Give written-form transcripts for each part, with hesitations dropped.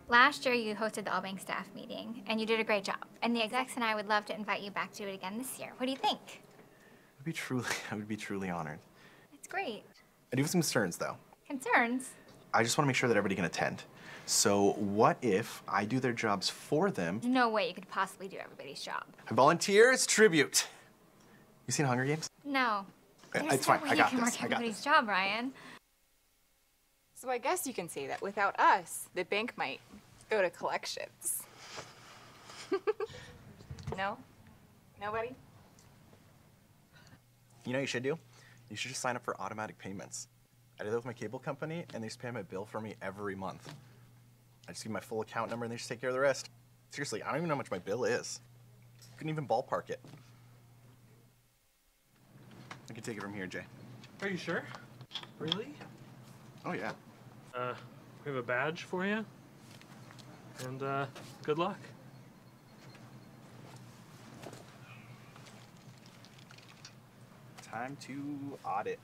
Last year, you hosted the All Bank staff meeting, and you did a great job. And the execs and I would love to invite you back to it again this year. What do you think? I would be truly honored. It's great. I do have some concerns, though. Concerns? I just want to make sure that everybody can attend. So what if I do their jobs for them? There's no way you could possibly do everybody's job. I volunteer as tribute. You seen Hunger Games? No. There's It's no fine. way I got you can this. work I got everybody's this. job, Ryan. So I guess you can say that without us, the bank might go to collections. No? Nobody? You know what you should do? You should just sign up for automatic payments. I did that with my cable company, and they just pay my bill for me every month. I just give my full account number, and they just take care of the rest. Seriously, I don't even know how much my bill is. Couldn't even ballpark it. I can take it from here, Jay. Are you sure? Really? Oh, yeah. We have a badge for you. And, good luck. Time to audit.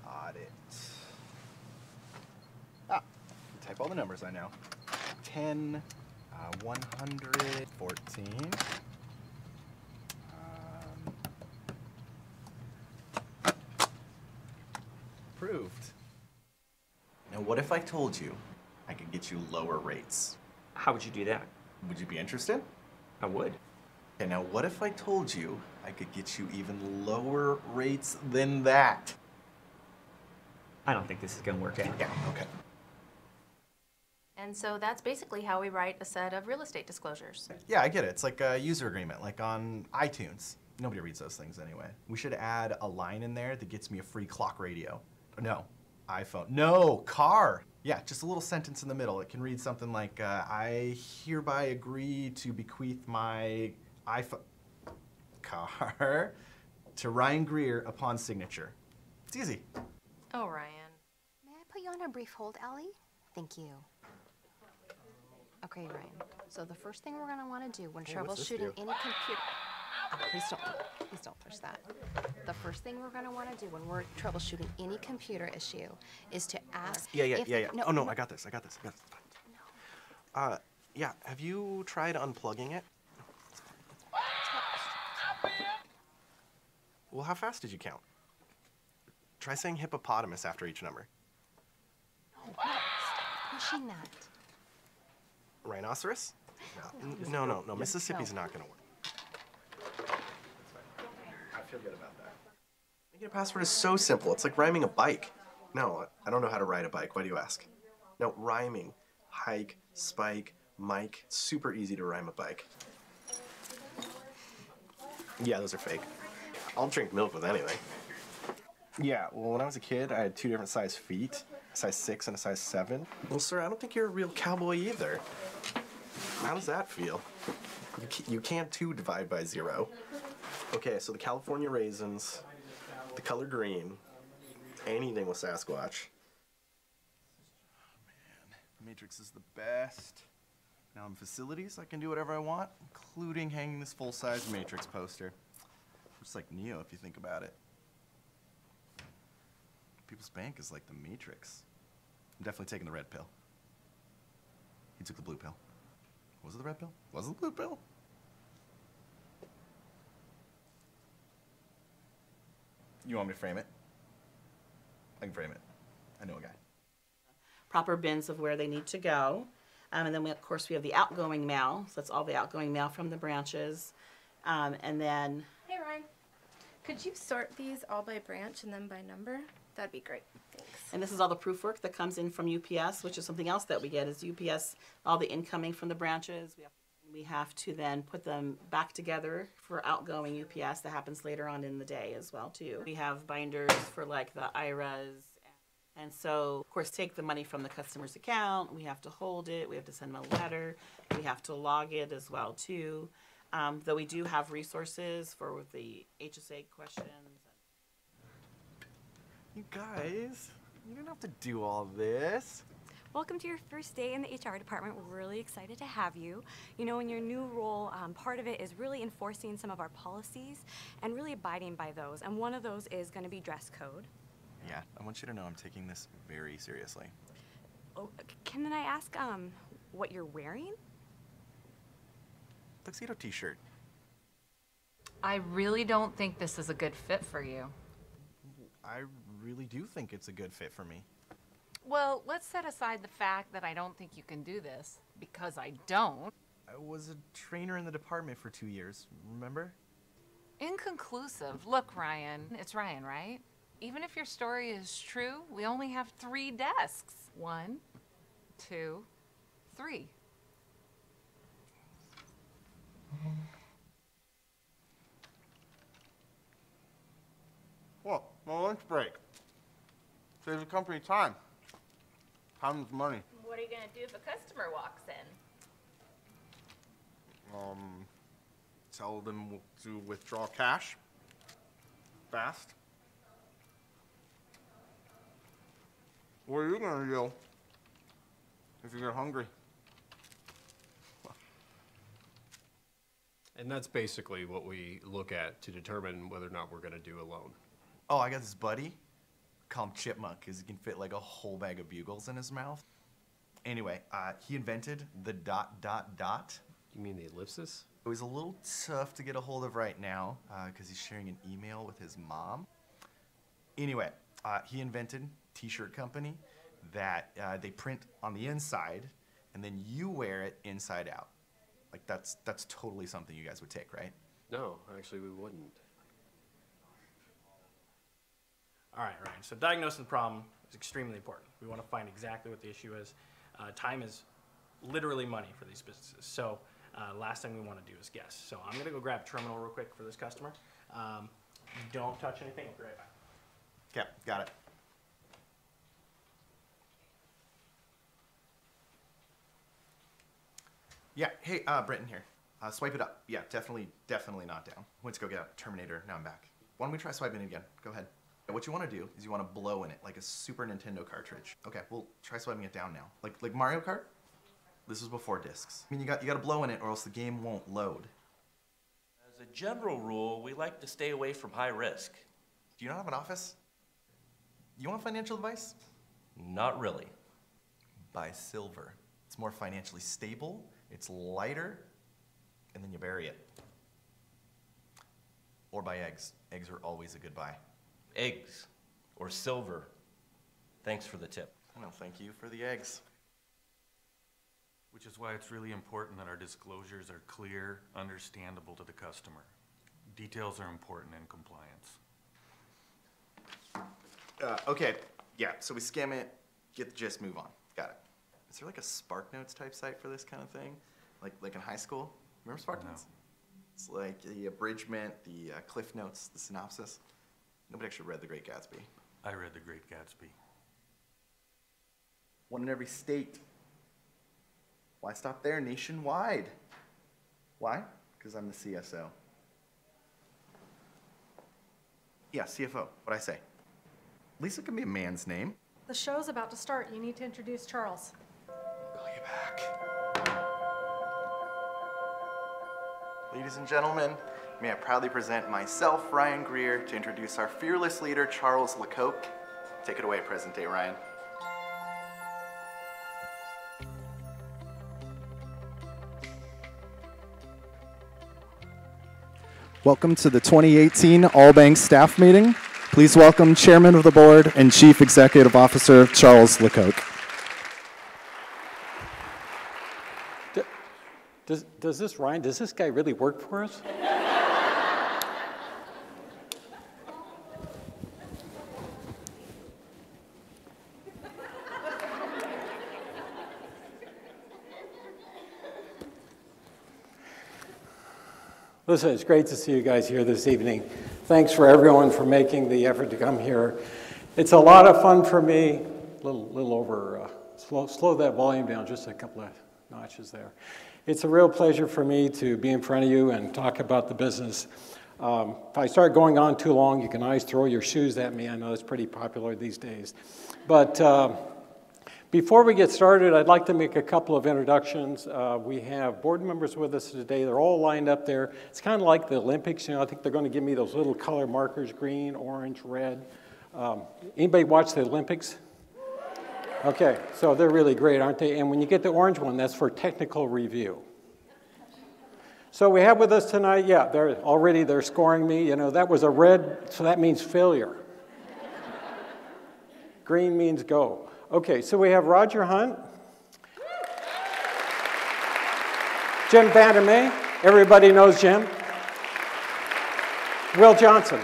Audit. Type all the numbers I know. 10, 114. Approved. Now, what if I told you I could get you lower rates? How would you do that? Would you be interested? I would. Okay, now what if I told you I could get you even lower rates than that? I don't think this is gonna work out. Yeah, okay. And so that's basically how we write a set of real estate disclosures. Yeah, I get it. It's like a user agreement, like on iTunes. Nobody reads those things anyway. We should add a line in there that gets me a free clock radio. No, iPhone. No, car. Yeah, just a little sentence in the middle. It can read something like, I hereby agree to bequeath my iPhone car to Ryan Greer upon signature. It's easy. Oh, Ryan. May I put you on a brief hold, Allie? Thank you. Okay, Ryan. So the first thing we're gonna want to do when Hey, what's this troubleshooting do? any computer. Oh, please don't push that. The first thing we're gonna want to do when we're troubleshooting any computer issue is to ask. Yeah. No, Oh, no, I got this. Yeah, have you tried unplugging it? Well, how fast did you count? Try saying hippopotamus after each number. Stop pushing that. Rhinoceros? No. Mississippi's not gonna work. I feel good about that. Making a password is so simple. It's like rhyming a bike. No, I don't know how to ride a bike. Why do you ask? No, rhyming. Hike, spike, Mike. It's super easy to rhyme a bike. Yeah, those are fake. I'll drink milk with anything. Yeah, well, when I was a kid, I had 2 different size feet, a size 6 and a size 7. Well, sir, I don't think you're a real cowboy either. How does that feel? You can't 2 divide by 0. Okay, so the California raisins, the color green, anything with Sasquatch. Man, the Matrix is the best. Now in facilities, I can do whatever I want, including hanging this full-size Matrix poster. Just like Neo, if you think about it. People's Bank is like the Matrix. I'm definitely taking the red pill. He took the blue pill. Was it the red pill? Was it the blue pill? You want me to frame it? I can frame it. I know a guy. Proper bins of where they need to go. And then, of course, we have the outgoing mail. So that's all the outgoing mail from the branches. And then... Hey, Ryan. Could you sort these all by branch and then by number? That'd be great. Thanks. And this is all the proof work that comes in from UPS, which is something else that we get is UPS, all the incoming from the branches. We have to then put them back together for outgoing UPS that happens later on in the day as well, too. We have binders for like the IRAs. And so, of course, take the money from the customer's account. We have to hold it. We have to send them a letter. We have to log it as well, too. Though we do have resources for the HSA questions. You guys, you don't have to do all this. Welcome to your first day in the HR department. We're really excited to have you. You know, in your new role, part of it is really enforcing some of our policies and really abiding by those. And one of those is going to be dress code. Yeah, I want you to know I'm taking this very seriously. Oh, can I ask what you're wearing? Tuxedo t-shirt. I really don't think this is a good fit for you. I really do think it's a good fit for me. Well, let's set aside the fact that I don't think you can do this, because I don't. I was a trainer in the department for 2 years, remember? Inconclusive. Look, Ryan, it's Ryan, right? Even if your story is true, we only have 3 desks. 1, 2, 3. Well, my lunch break. Saves the company time. Time is money. What are you gonna do if a customer walks in? Tell them to withdraw cash. Fast. What are you gonna do if you get hungry? And that's basically what we look at to determine whether or not we're gonna do a loan. Oh, I got this buddy. Call him Chipmunk, because he can fit like a whole bag of bugles in his mouth. Anyway, he invented the ... You mean the ellipsis? It was a little tough to get a hold of right now, because he's sharing an email with his mom. Anyway, he invented t-shirt company that they print on the inside, and then you wear it inside out. Like, that's totally something you guys would take, right? No, actually we wouldn't. All right, Ryan. So diagnosing the problem is extremely important. We want to find exactly what the issue is. Time is literally money for these businesses. So last thing we want to do is guess. So I'm going to go grab terminal real quick for this customer. Don't touch anything. I'll be right back. Okay, got it. Yeah, hey, Brenton here. Swipe it up. Yeah, definitely not down. Went to go get a Terminator, now I'm back. Why don't we try swiping it again? Go ahead. What you want to do is you want to blow in it, like a Super Nintendo cartridge. Okay, well, try swiping it down now. Like Mario Kart? This was before discs. I mean, you got to blow in it or else the game won't load. As a general rule, we like to stay away from high risk. Do you not have an office? You want financial advice? Not really. Buy silver. It's more financially stable, it's lighter, and then you bury it. Or buy eggs. Eggs are always a good buy. Eggs or silver. Thanks for the tip. Well, thank you for the eggs. Which is why it's really important that our disclosures are clear, understandable to the customer. Details are important in compliance. Okay, yeah, so we skim it, get the gist, move on. Got it. Is there like a SparkNotes type site for this kind of thing? Like in high school? Remember SparkNotes? No. It's like the abridgment, the Cliff Notes, the synopsis. Nobody actually read The Great Gatsby. I read The Great Gatsby. One in every state. Why stop there? Nationwide. Why? Because I'm the CSO. Yeah, CFO, what'd I say? Lisa can be a man's name. The show's about to start. You need to introduce Charles. Call you back. Ladies and gentlemen, may I proudly present myself, Ryan Greer, to introduce our fearless leader, Charles Lecoq. Take it away, present day, Ryan. Welcome to the 2018 All Bank Staff Meeting. Please welcome Chairman of the Board and Chief Executive Officer, Charles Lecoq. Does this guy really work for us? Listen, it's great to see you guys here this evening. Thanks for everyone for making the effort to come here. It's a lot of fun for me. A little over, slow that volume down just a couple of notches there. It's a real pleasure for me to be in front of you and talk about the business. If I start going on too long, you can always throw your shoes at me. I know it's pretty popular these days. But before we get started, I'd like to make a couple of introductions. We have board members with us today. They're all lined up there. It's kind of like the Olympics. You know, I think they're going to give me those little color markers, green, orange, red. Anybody watch the Olympics? Okay, so they're really great, aren't they? And when you get the orange one, that's for technical review. So we have with us tonight, yeah, they're scoring me. You know, that was a red, so that means failure. Green means go. Okay, so we have Roger Hunt, Jim Vandermeer, everybody knows Jim. Will Johnson.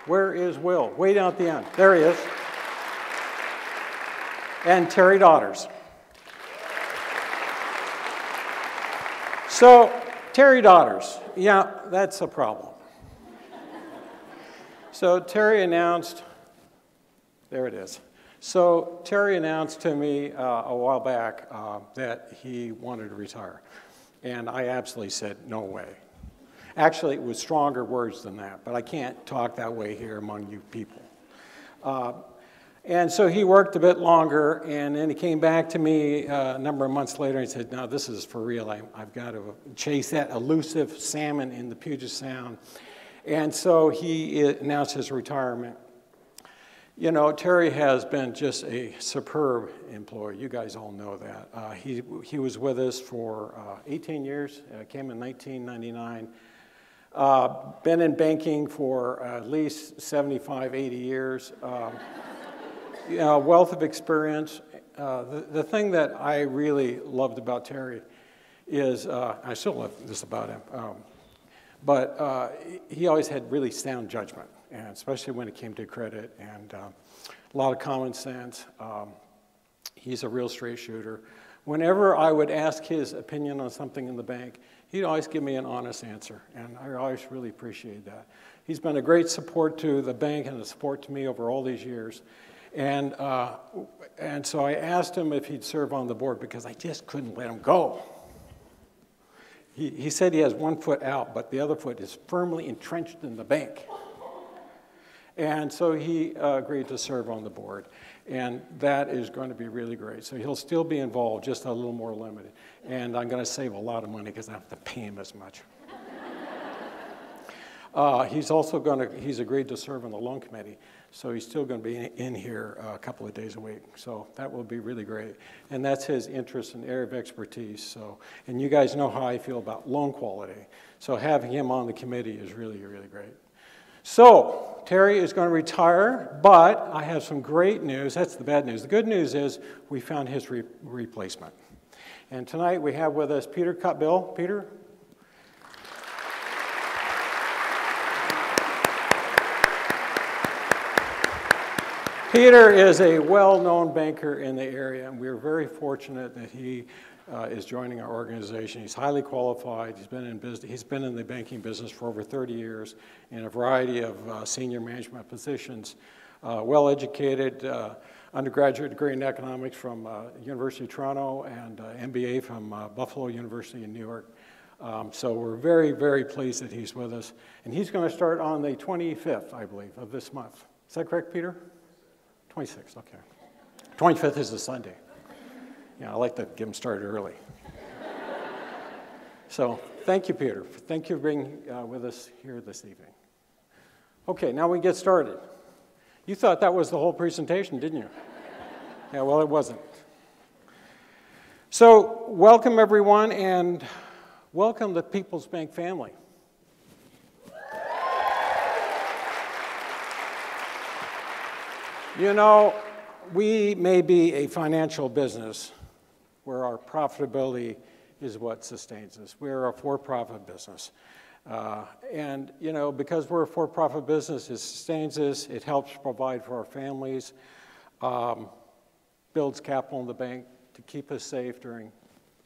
Where is Will? Way down at the end. There he is. And Terry Daughters. So, Terry Daughters, yeah, that's a problem. So Terry announced, there it is. So Terry announced to me a while back that he wanted to retire. And I absolutely said, no way. Actually, it was stronger words than that, but I can't talk that way here among you people. And so he worked a bit longer, and then he came back to me a number of months later and said, no, this is for real. I've got to chase that elusive salmon in the Puget Sound. And so he announced his retirement. You know, Terry has been just a superb employee. You guys all know that. He was with us for 18 years, came in 1999. Been in banking for at least 75, 80 years. You know, wealth of experience. The thing that I really loved about Terry is, I still love this about him, but he always had really sound judgment, and especially when it came to credit, and a lot of common sense. He's a real straight shooter. Whenever I would ask his opinion on something in the bank, he'd always give me an honest answer, and I always really appreciate that. He's been a great support to the bank and a support to me over all these years. And so I asked him if he'd serve on the board because I just couldn't let him go. He said he has one foot out, but the other foot is firmly entrenched in the bank. And so he agreed to serve on the board. And that is going to be really great. So he'll still be involved, just a little more limited. And I'm going to save a lot of money because I don't have to pay him as much. He's agreed to serve on the loan committee. So he's still going to be in here a couple of days a week. So that will be really great. And that's his interest and area of expertise. So, and you guys know how I feel about loan quality. So having him on the committee is really, really great. So Terry is going to retire, but I have some great news. That's the bad news. The good news is we found his replacement. And tonight we have with us Peter Cutbill. Peter? Peter is a well-known banker in the area, and we're very fortunate that he is joining our organization. He's highly qualified. He's been in business. He's been in the banking business for over 30 years in a variety of senior management positions. Well-educated, undergraduate degree in economics from University of Toronto and MBA from Buffalo University in New York. So we're very, very pleased that he's with us. And he's going to start on the 25th, I believe, of this month. Is that correct, Peter? 26th, okay. 25th is a Sunday. Yeah, I like to get them started early. So thank you, Peter. Thank you for being with us here this evening. Okay, now we get started. You thought that was the whole presentation, didn't you? Yeah, well, it wasn't. So welcome, everyone, and welcome the People's Bank family. You know, we may be a financial business where our profitability is what sustains us. We're a for-profit business. And, you know, because we're a for-profit business, it sustains us, it helps provide for our families, builds capital in the bank to keep us safe during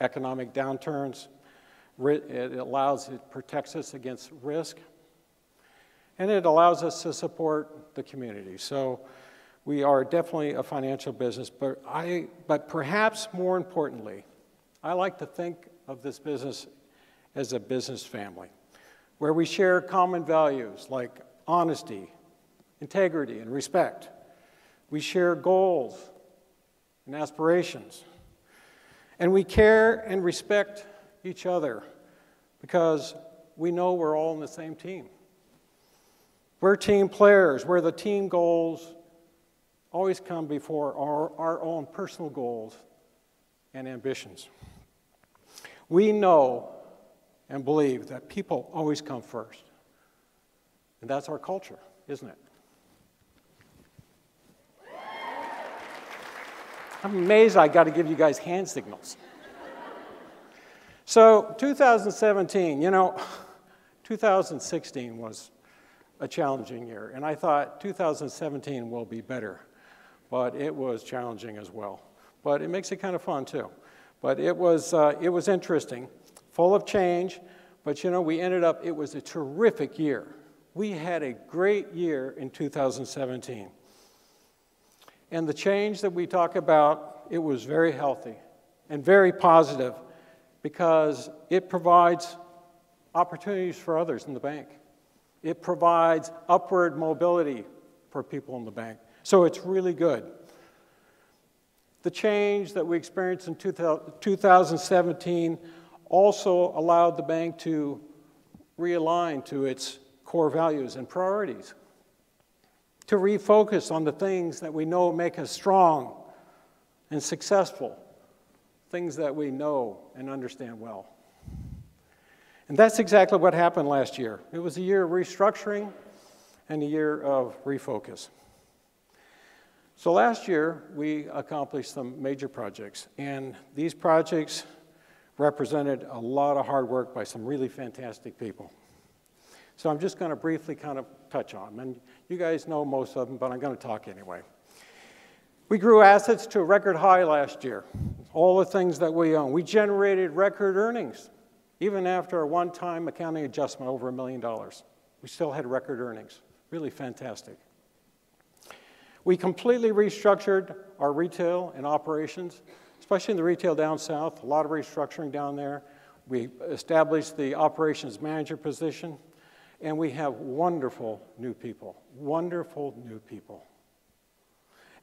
economic downturns. It protects us against risk, and it allows us to support the community. So we are definitely a financial business, but perhaps more importantly, I like to think of this business as a business family, where we share common values like honesty, integrity, and respect. We share goals and aspirations, and we care and respect each other because we know we're all on the same team. We're team players, where the team goals always come before our own personal goals and ambitions. We know and believe that people always come first. And that's our culture, isn't it? I'm amazed I got to give you guys hand signals. So 2017, 2016 was a challenging year, and I thought 2017 will be better, but it was challenging as well. But it makes it kind of fun too. But it was interesting, full of change, but we ended up, it was a terrific year. We had a great year in 2017. And the change that we talk about, it was very healthy and very positive because it provides opportunities for others in the bank. It provides upward mobility for people in the bank. So it's really good. The change that we experienced in 2017 also allowed the bank to realign to its core values and priorities, to refocus on the things that we know make us strong and successful, things that we know and understand well. And that's exactly what happened last year. It was a year of restructuring and a year of refocus. So last year, we accomplished some major projects, and these projects represented a lot of hard work by some really fantastic people. So I'm just going to briefly kind of touch on them, and you guys know most of them, but I'm going to talk anyway. We grew assets to a record high last year, all the things that we own. We generated record earnings, even after a one-time accounting adjustment over $1 million. We still had record earnings, really fantastic. We completely restructured our retail and operations, especially in the retail down south, a lot of restructuring down there. We established the operations manager position, and we have wonderful new people.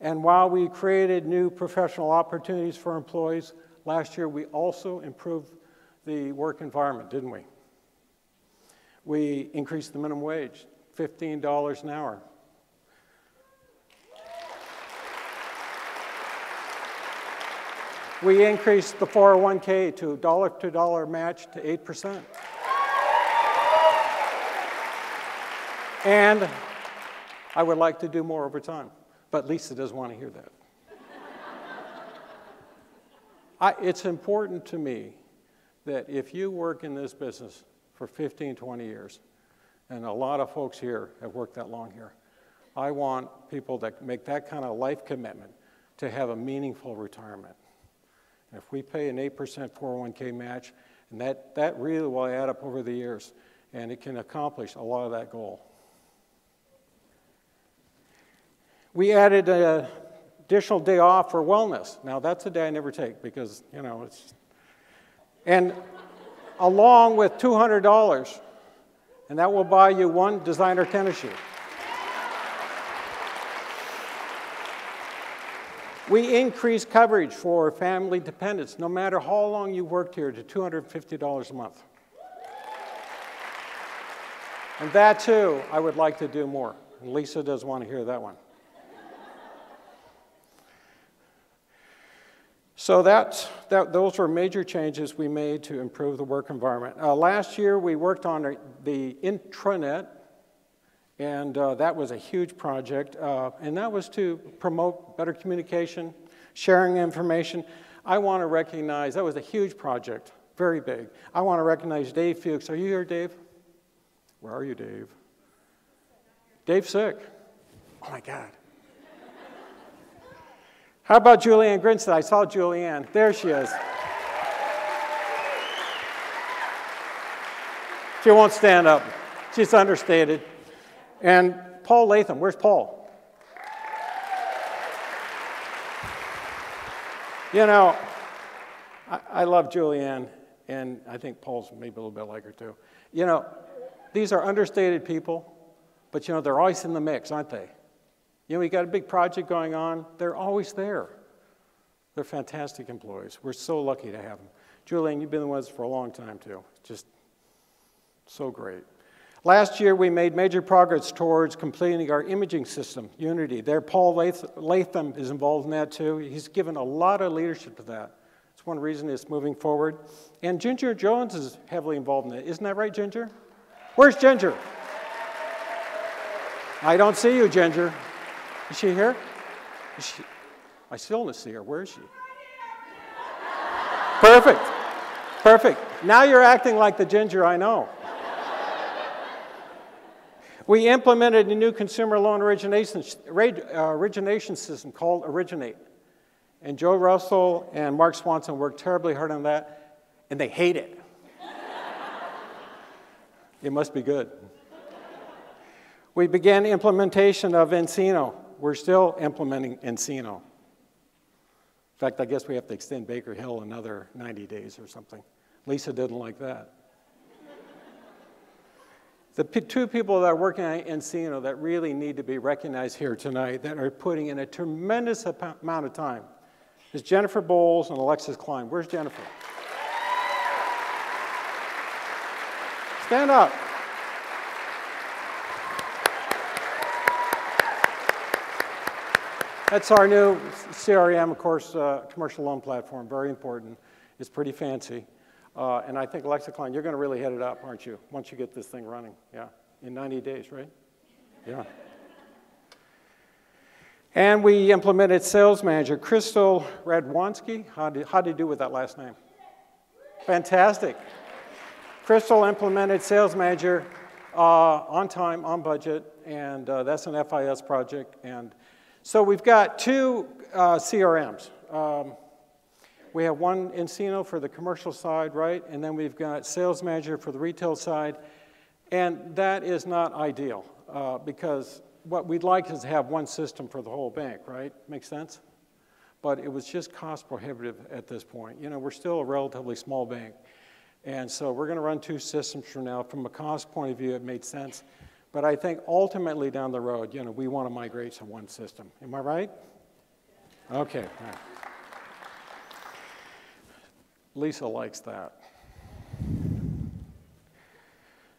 And while we created new professional opportunities for employees, last year we also improved the work environment, didn't we? We increased the minimum wage, $15 an hour. We increased the 401k to dollar match to 8%. And I would like to do more over time, but Lisa doesn't want to hear that. It's important to me that if you work in this business for 15, 20 years, and a lot of folks here have worked that long here, I want people that make that kind of life commitment to have a meaningful retirement. And if we pay an 8% 401k match, and that really will add up over the years, and it can accomplish a lot of that goal. We added an additional day off for wellness. Now, that's a day I never take because, it's... And along with $200, and that will buy you one designer tennis shoe. We increased coverage for family dependents, no matter how long you worked here, to $250 a month. And that, too, I would like to do more. And Lisa does want to hear that one. So those were major changes we made to improve the work environment. Last year, we worked on the intranet, and that was a huge project. And that was to promote better communication, sharing information. I want to recognize, that was a huge project, very big. I want to recognize Dave Fuchs. Are you here, Dave? Where are you, Dave? Dave's sick. Oh, my God. How about Julianne Grinstead? I saw Julianne. There she is. She won't stand up. She's understated. And Paul Latham. Where's Paul? I love Julianne, and I think Paul's maybe a little bit like her too. These are understated people, but they're always in the mix, aren't they? We got a big project going on. They're always there. They're fantastic employees. We're so lucky to have them. Julianne, you've been with us for a long time, too. Just so great. Last year, we made major progress towards completing our imaging system, Unity. There, Paul Latham is involved in that too. He's given a lot of leadership to that. It's one reason it's moving forward. And Ginger Jones is heavily involved in it. Isn't that right, Ginger? Where's Ginger? I don't see you, Ginger. Is she here? Is she? I still don't see her. Where is she? Perfect. Perfect. Now you're acting like the Ginger I know. We implemented a new consumer loan origination system called Originate. And Joe Russell and Mark Swanson worked terribly hard on that, and they hate it. It must be good. We began implementation of nCino. We're still implementing nCino. In fact, I guess we have to extend Baker Hill another 90 days or something. Lisa didn't like that. The two people that are working on nCino that really need to be recognized here tonight, that are putting in a tremendous amount of time, is Jennifer Bowles and Alexis Klein. Where's Jennifer? Stand up. That's our new CRM, of course, commercial loan platform. Very important. It's pretty fancy. And I think, Alexa Klein, you're going to really head it up, aren't you, once you get this thing running? Yeah, in 90 days, right? Yeah. And we implemented Sales Manager. Crystal Radwanski, how did you do with that last name? Fantastic. Crystal implemented Sales Manager on time, on budget, and that's an FIS project. And so we've got two CRMs. We have one nCino for the commercial side, right? And then we've got Sales Manager for the retail side. And that is not ideal because what we'd like is to have one system for the whole bank, right? Makes sense? But it was just cost prohibitive at this point. You know, we're still a relatively small bank. And so we're going to run two systems from now. From a cost point of view, it made sense. But I think ultimately down the road, you know, we want to migrate to one system. Am I right? Okay. All right. Lisa likes that.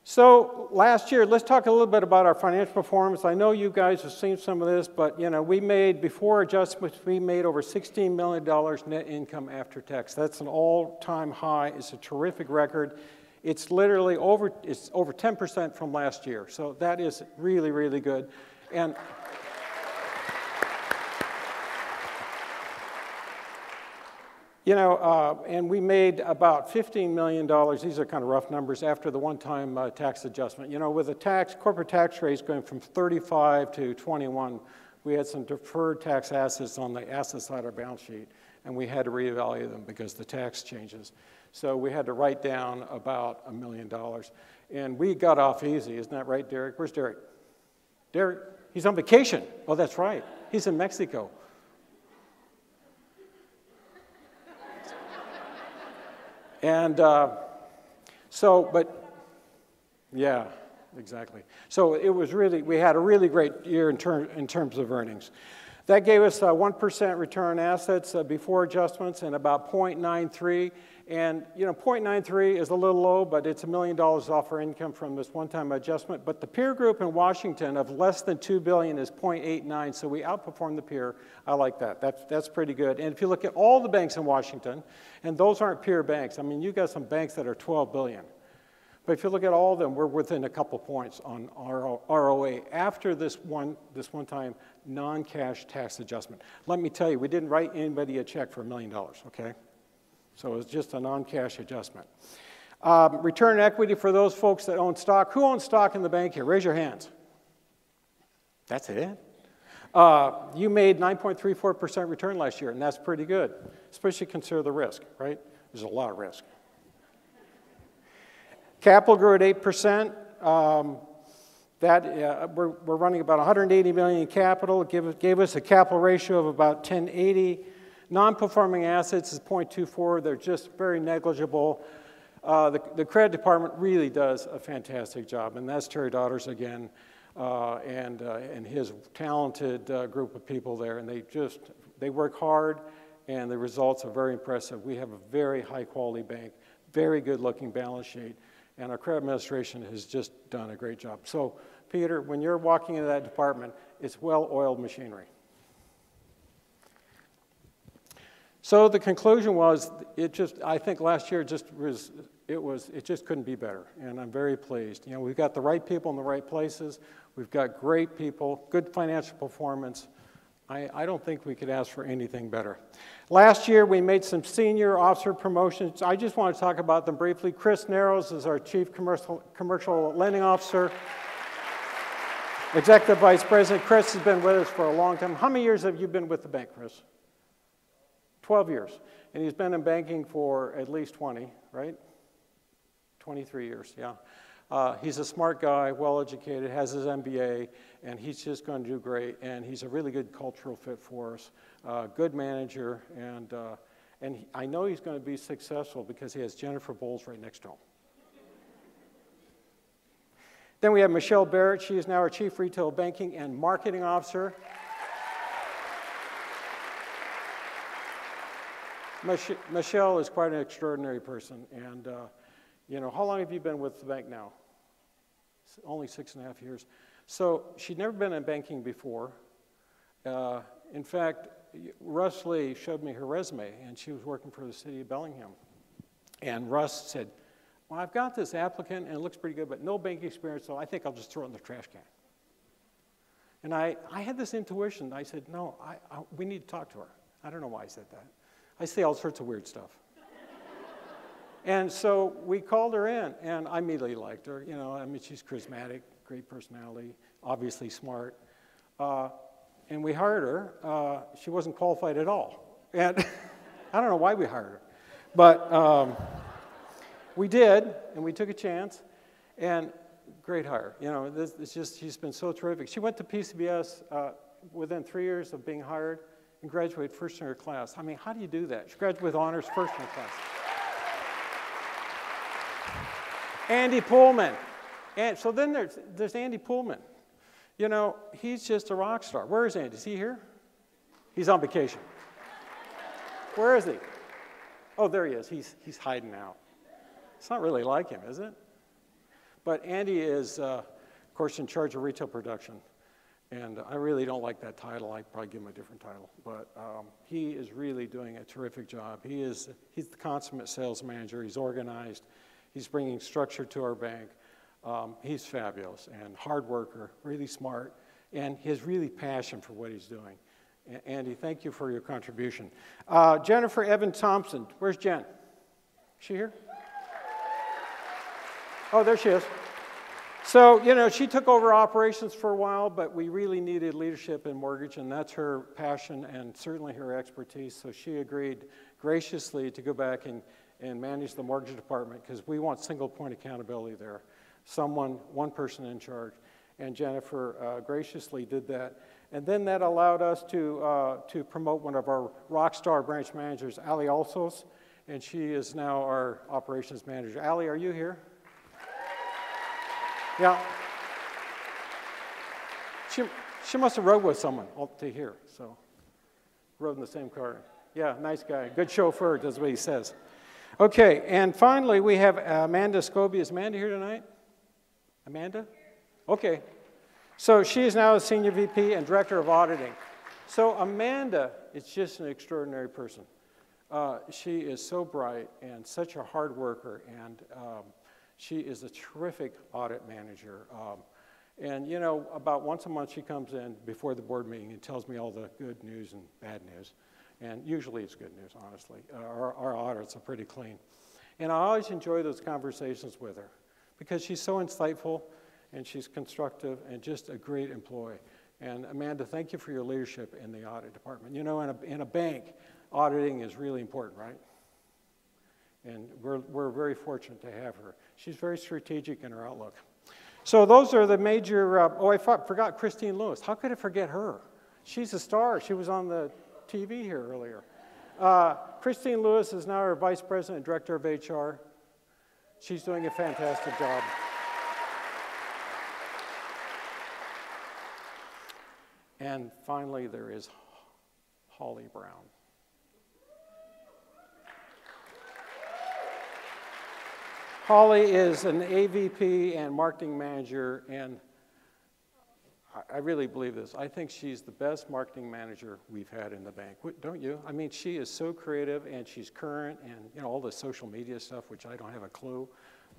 So last year, let's talk a little bit about our financial performance. I know you guys have seen some of this, but you know, we made, before adjustments, we made over $16 million net income after tax. That's an all-time high. It's a terrific record. It's literally over 10% from last year. So that is really, really good. And you know, and we made about $15 million, these are kind of rough numbers, after the one-time tax adjustment. You know, with the corporate tax rates going from 35 to 21, we had some deferred tax assets on the asset side of our balance sheet, and we had to reevaluate them because the tax changes. So we had to write down about $1 million. And we got off easy, isn't that right, Derek? Where's Derek? Derek, he's on vacation. Oh, that's right. He's in Mexico. And yeah, exactly. So it was really, we had a really great year in terms of earnings. That gave us a 1% return on assets before adjustments and about 0.93. And you know, 0.93 is a little low, but it's $1 million off our income from this one-time adjustment. But the peer group in Washington of less than $2 billion is 0.89, so we outperformed the peer. I like that. That's pretty good. And if you look at all the banks in Washington, and those aren't peer banks. I mean, you got some banks that are $12 billion. But if you look at all of them, we're within a couple points on ROA after this one-time non-cash tax adjustment. Let me tell you, we didn't write anybody a check for $1 million, okay? So it was just a non-cash adjustment. Return on equity for those folks that own stock. Who owns stock in the bank here? Raise your hands. That's it? You made 9.34% return last year, and that's pretty good, especially consider the risk, right? There's a lot of risk. Capital grew at 8%. We're running about $180 million in capital. It gave us a capital ratio of about 1080. Non-performing assets is 0.24. They're just very negligible. The credit department really does a fantastic job, and that's Terry Daughters again, and his talented group of people there. And they work hard, and the results are very impressive. We have a very high-quality bank, very good-looking balance sheet, And our credit administration has just done a great job. So, Peter, when you're walking into that department, it's well-oiled machinery. So the conclusion was, I think last year it just couldn't be better, and I'm very pleased. You know, we've got the right people in the right places. We've got great people, good financial performance. I don't think we could ask for anything better. Last year, we made some senior officer promotions. I just want to talk about them briefly. Chris Narrows is our Chief Commercial Lending Officer, Executive Vice President. Chris has been with us for a long time. How many years have you been with the bank, Chris? 12 years. And he's been in banking for at least 20, right? 23 years, yeah. He's a smart guy, well-educated, has his MBA, and he's just going to do great. And he's a really good cultural fit for us, good manager, and I know he's going to be successful because he has Jennifer Bowles right next to him. Then we have Michelle Barrett. She is now our Chief Retail Banking and Marketing Officer. Michelle is quite an extraordinary person, and you know, how long have you been with the bank now? Only 6.5 years. So she'd never been in banking before. In fact, Russ Lee showed me her resume, and she was working for the city of Bellingham. And Russ said, well, I've got this applicant, and it looks pretty good, but no banking experience, so I think I'll just throw it in the trash can. And I had this intuition. I said, no, we need to talk to her. I don't know why I said that. I say all sorts of weird stuff. And so we called her in, and I immediately liked her. You know, I mean, she's charismatic, great personality, obviously smart. And we hired her. She wasn't qualified at all. And I don't know why we hired her. But we did, and we took a chance. And great hire. You know, she's been so terrific. She went to PCBS within 3 years of being hired and graduated first in her class. I mean, how do you do that? She graduated with honors first in her class. Andy Pullman. And so then there's Andy Pullman. You know, he's just a rock star. Where is Andy? Is he here? He's on vacation. Where is he? Oh, there he is. He's hiding out. It's not really like him, is it? But Andy is, of course, in charge of retail production. And I really don't like that title. I'd probably give him a different title. But he is really doing a terrific job. He's the consummate sales manager. He's organized. He's bringing structure to our bank. He's fabulous and hard worker, really smart, and he has really passion for what he's doing. Andy, thank you for your contribution. Jennifer Evan Thompson, where's Jen? Is she here? Oh, there she is. So, you know, she took over operations for a while, but we really needed leadership in mortgage, and that's her passion and certainly her expertise. So she agreed graciously to go back and manage the mortgage department because we want single point accountability there. One person in charge. And Jennifer graciously did that. And then that allowed us to promote one of our rock star branch managers, Ali Alsos, and she is now our operations manager. Ali, are you here? Yeah. She must have rode with someone to here, so rode in the same car. Yeah, nice guy. Good chauffeur, does what he says. Okay, and finally we have Amanda Scobie. Is Amanda here tonight? Amanda? Okay. So she is now the Senior VP and Director of Auditing. So Amanda is just an extraordinary person. She is so bright and such a hard worker, and she is a terrific audit manager. And you know, about once a month she comes in before the board meeting and tells me all the good news and bad news. And usually it's good news, honestly. Our audits are pretty clean. And I always enjoy those conversations with her because she's so insightful and she's constructive and just a great employee. And Amanda, thank you for your leadership in the audit department. You know, in a bank, auditing is really important, right? And we're very fortunate to have her. She's very strategic in her outlook. So those are the major, I forgot Christine Lewis. How could I forget her? She's a star. She was on the TV here earlier. Christine Lewis is now our Vice President and Director of HR. She's doing a fantastic job. And finally, there is Holly Brown. Holly is an AVP and marketing manager, and I really believe this. I think she's the best marketing manager we've had in the bank. Don't you? I mean, she is so creative, and she's current, and all the social media stuff, which I don't have a clue.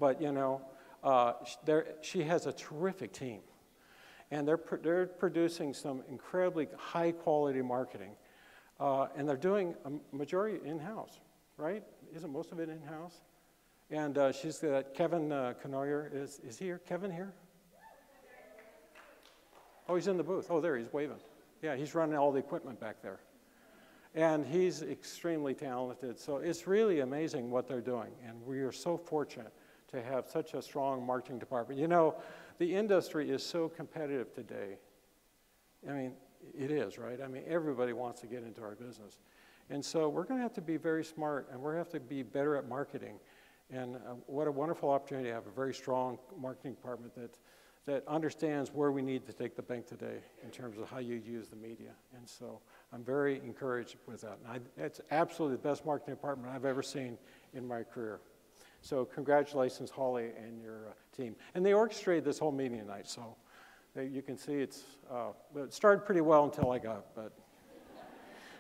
But she has a terrific team, and they're producing some incredibly high quality marketing, and they're doing a majority in-house, right? Isn't most of it in-house? And she's got Kevin Canoyer. Is he here? Kevin here? Oh, he's in the booth. Oh, there, he's waving. Yeah, he's running all the equipment back there. And he's extremely talented. So it's really amazing what they're doing. And we are so fortunate to have such a strong marketing department. You know, the industry is so competitive today. I mean, it is, right? I mean, everybody wants to get into our business. And so we're going to have to be very smart, and we're going to have to be better at marketing. And what a wonderful opportunity to have a very strong marketing department that understands where we need to take the bank today in terms of how you use the media. And so I'm very encouraged with that. And it's absolutely the best marketing department I've ever seen in my career. So congratulations, Holly, and your team. And they orchestrated this whole meeting tonight, so you can see it started pretty well until I got, but.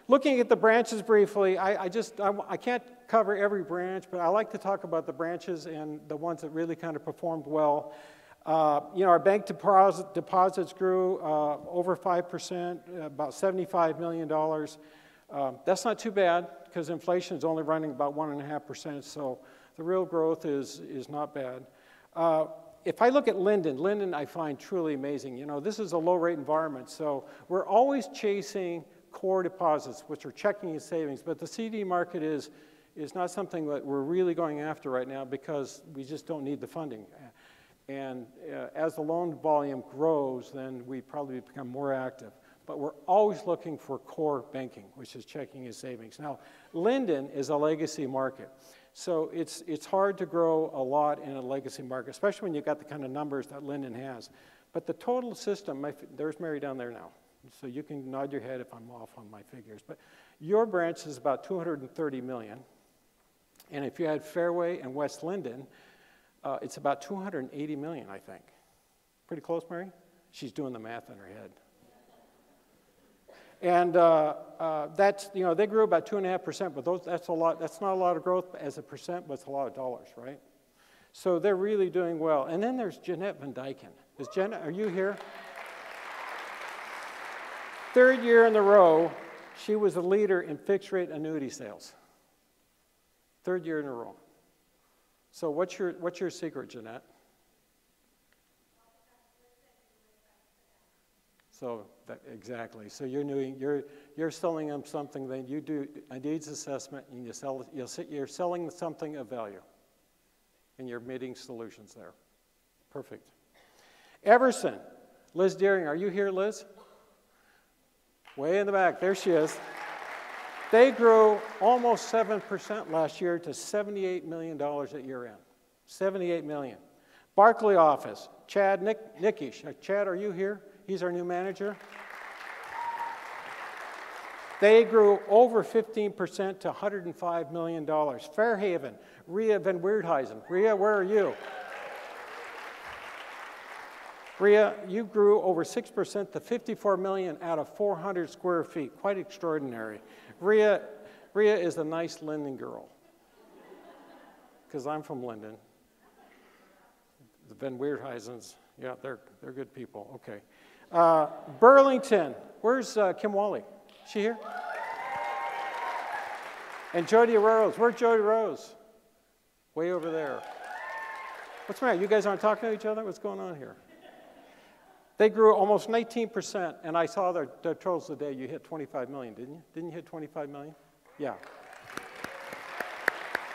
Looking at the branches briefly, I can't cover every branch, but I like to talk about the branches and the ones that really kind of performed well. Our bank deposits grew over 5%, about $75 million. That's not too bad because inflation is only running about 1.5%, so the real growth is not bad. If I look at Linden I find truly amazing. You know, this is a low-rate environment, so we're always chasing core deposits, which are checking and savings, but the CD market is not something that we're really going after right now because we just don't need the funding. And as the loan volume grows, then we probably become more active. But we're always looking for core banking, which is checking and savings. Now, Linden is a legacy market. So it's hard to grow a lot in a legacy market, especially when you've got the kind of numbers that Linden has. But the total system, there's Mary down there now. So you can nod your head if I'm off on my figures. But your branch is about $230 million. And if you had Fairway and West Linden, it's about $280 million, I think. Pretty close, Mary? She's doing the math in her head. And that's, they grew about 2.5%, but that's a lot. That's not a lot of growth as a percent, but it's a lot of dollars, right? So they're really doing well. And then there's Jeanette Van Dyken. Are you here? Third year in a row, she was a leader in fixed-rate annuity sales. Third year in a row. So what's your secret, Jeanette? So exactly. So you're selling them something. Then you do a needs assessment, and you're selling something of value, and you're meeting solutions there. Perfect. Everson, Liz Deering, are you here, Liz? Way in the back, there she is. They grew almost 7% last year to $78 million at year-end. $78 million. Barclay office, Chad Nickish. Chad, are you here? He's our new manager. They grew over 15% to $105 million. Fairhaven, Rhea Van Weerthuizen. Rhea, where are you? Rhea, you grew over 6% to $54 million out of 400 square feet. Quite extraordinary. Rhea is a nice Linden girl. Because I'm from Linden. The Van Weerthuizens, yeah, they're good people. Okay. Burlington, where's Kim Wally? Is she here? And Jody Rose, where's Jody Rose? Way over there. What's the matter? You guys aren't talking to each other? What's going on here? They grew almost 19%, and I saw their totals today. You hit 25 million, didn't you? Didn't you hit 25 million? Yeah.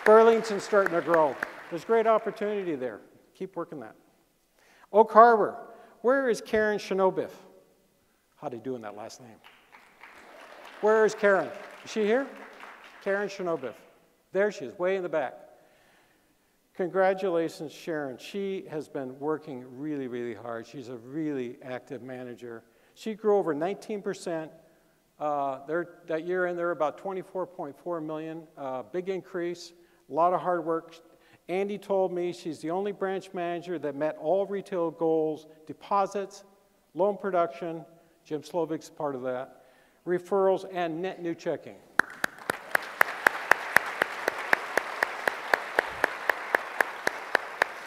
Burlington's starting to grow. There's great opportunity there. Keep working that. Oak Harbor. Where is Karen Shinobiff? How'd they do in that last name? Where is Karen? Is she here? Karen Shinobiff. There she is, way in the back. Congratulations, Sharon. She has been working really, really hard. She's a really active manager. She grew over 19%. That year in, they're about 24.4 million. Big increase, a lot of hard work. Andy told me she's the only branch manager that met all retail goals: deposits, loan production, Jim Slovic's part of that, referrals, and net new checking.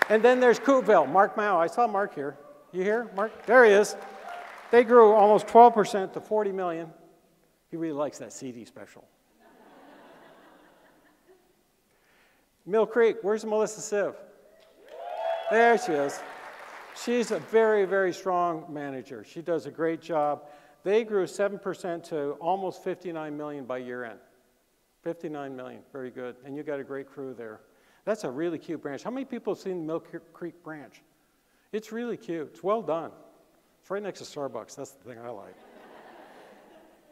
And then there's Coupeville, Mark Mao. I saw Mark here. You here, Mark? There he is. They grew almost 12% to 40 million. He really likes that CD special. Mill Creek, where's Melissa Siv? There she is. She's a very, very strong manager. She does a great job. They grew 7% to almost 59 million by year end. 59 million, very good. And you got a great crew there. That's a really cute branch. How many people have seen the Mill Creek branch? It's really cute. It's well done. It's right next to Starbucks. That's the thing I like.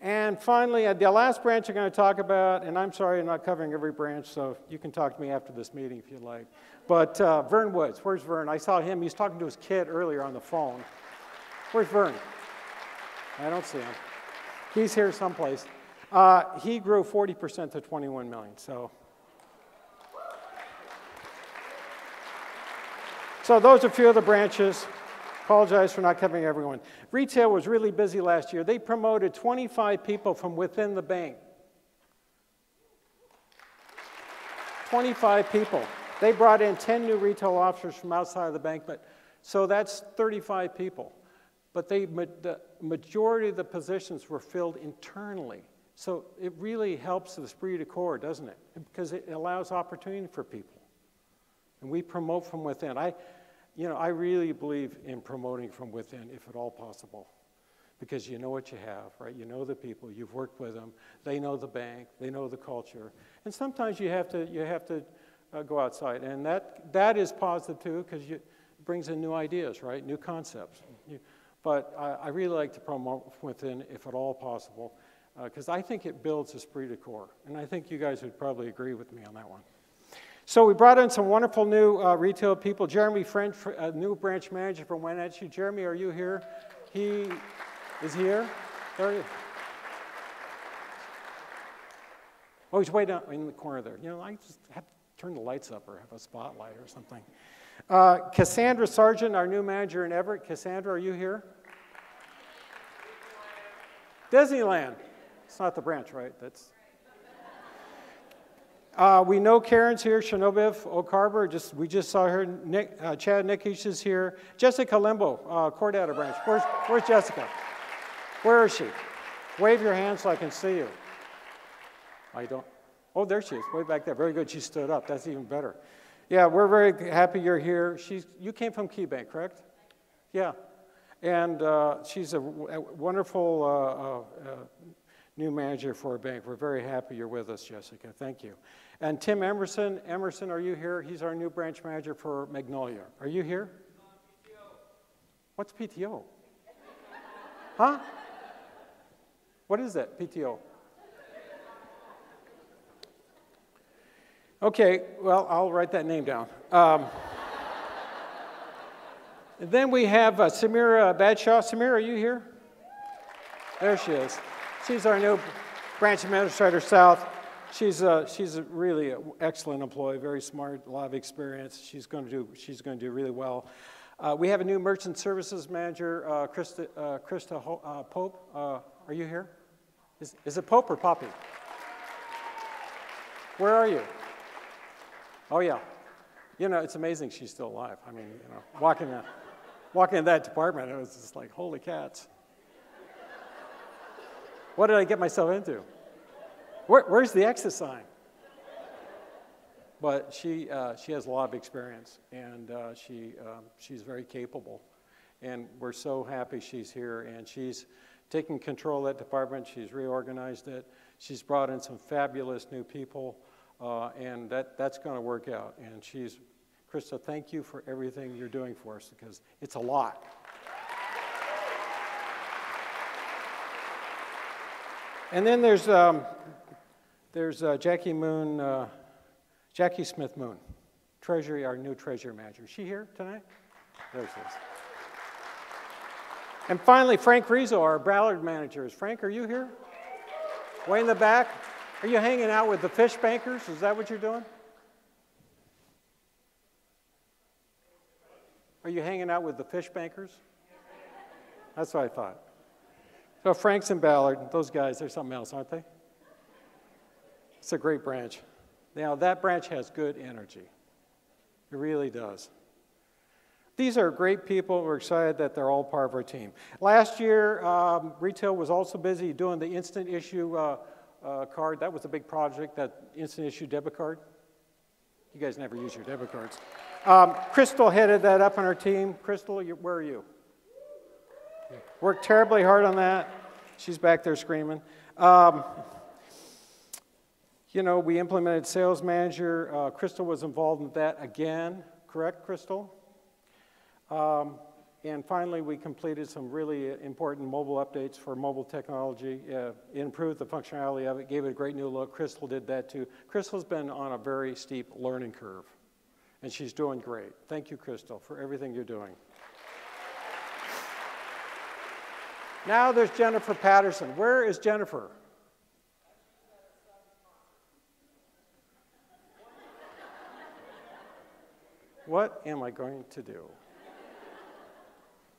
And finally, the last branch I'm going to talk about, and I'm sorry I'm not covering every branch, so you can talk to me after this meeting if you like. But Vern Woods, where's Vern? I saw him. He was talking to his kid earlier on the phone. Where's Vern? I don't see him. He's here someplace. He grew 40% to 21 million. So those are a few of the branches. Apologize for not covering everyone. Retail was really busy last year. They promoted 25 people from within the bank. 25 people. They brought in 10 new retail officers from outside of the bank, so that's 35 people. But the majority of the positions were filled internally. So it really helps the esprit de corps, doesn't it? Because it allows opportunity for people. And we promote from within. I really believe in promoting from within, if at all possible, because you know what you have, right? You know the people, you've worked with them, they know the bank, they know the culture, and sometimes you have to go outside, and that is positive too, because it brings in new ideas, right? New concepts. But I really like to promote from within, if at all possible, because I think it builds esprit de corps, and I think you guys would probably agree with me on that one. So we brought in some wonderful new retail people. Jeremy French, a new branch manager from Wenatchee. Jeremy, are you here? He is here. There he is. Oh, he's way down in the corner there. I just have to turn the lights up or have a spotlight or something. Cassandra Sargent, our new manager in Everett. Cassandra, are you here? Disneyland. It's not the branch, right? That's. We know Karen's here, Shinobiv O'Carver, we just saw her. Chad Nickish is here. Jessica Limbo, Cordata branch. Where's Jessica? Where is she? Wave your hand so I can see you. I don't. Oh, there she is, way back there. Very good, she stood up. That's even better. Yeah, we're very happy you're here. You came from KeyBank, correct? Yeah. And she's a wonderful new manager for our bank. We're very happy you're with us, Jessica. Thank you. And Tim Emerson. Emerson, are you here? He's our new branch manager for Magnolia. Are you here? What's PTO? Huh? What is that, PTO? Okay, well, I'll write that name down. And then we have Samira Badshaw. Samira, are you here? There she is. She's our new branch administrator south. She's a really excellent employee, very smart, a lot of experience. She's going to do really well. We have a new merchant services manager, Krista Pope. Are you here? Is it Pope or Poppy? Where are you? Oh yeah. It's amazing she's still alive. I mean, walking in that department, it was just like, holy cats. What did I get myself into? Where's the exit sign? But she has a lot of experience, and she's very capable. And we're so happy she's here, and she's taken control of that department. She's reorganized it. She's brought in some fabulous new people, and that's going to work out. And Krista, thank you for everything you're doing for us, because it's a lot. And then there's Jackie Moon, Jackie Smith Moon, Treasury, our new Treasury manager. Is she here tonight? There she is. And finally, Frank Rizzo, our Ballard manager. Frank, are you here? Way in the back? Are you hanging out with the fish bankers? Is that what you're doing? Are you hanging out with the fish bankers? That's what I thought. So Franks and Ballard, those guys, they're something else, aren't they? It's a great branch. Now, that branch has good energy. It really does. These are great people. We're excited that they're all part of our team. Last year, retail was also busy doing the instant issue card. That was a big project, that instant issue debit card. You guys never use your debit cards. Crystal headed that up on our team. Crystal, where are you? Worked terribly hard on that. She's back there screaming. You know, we implemented sales manager. Crystal was involved in that again. Correct, Crystal? And finally, we completed some really important mobile updates for mobile technology. Improved the functionality of it, gave it a great new look. Crystal did that too. Crystal's been on a very steep learning curve, and she's doing great. Thank you, Crystal, for everything you're doing. Now there's Jennifer Patterson. Where is Jennifer? What am I going to do?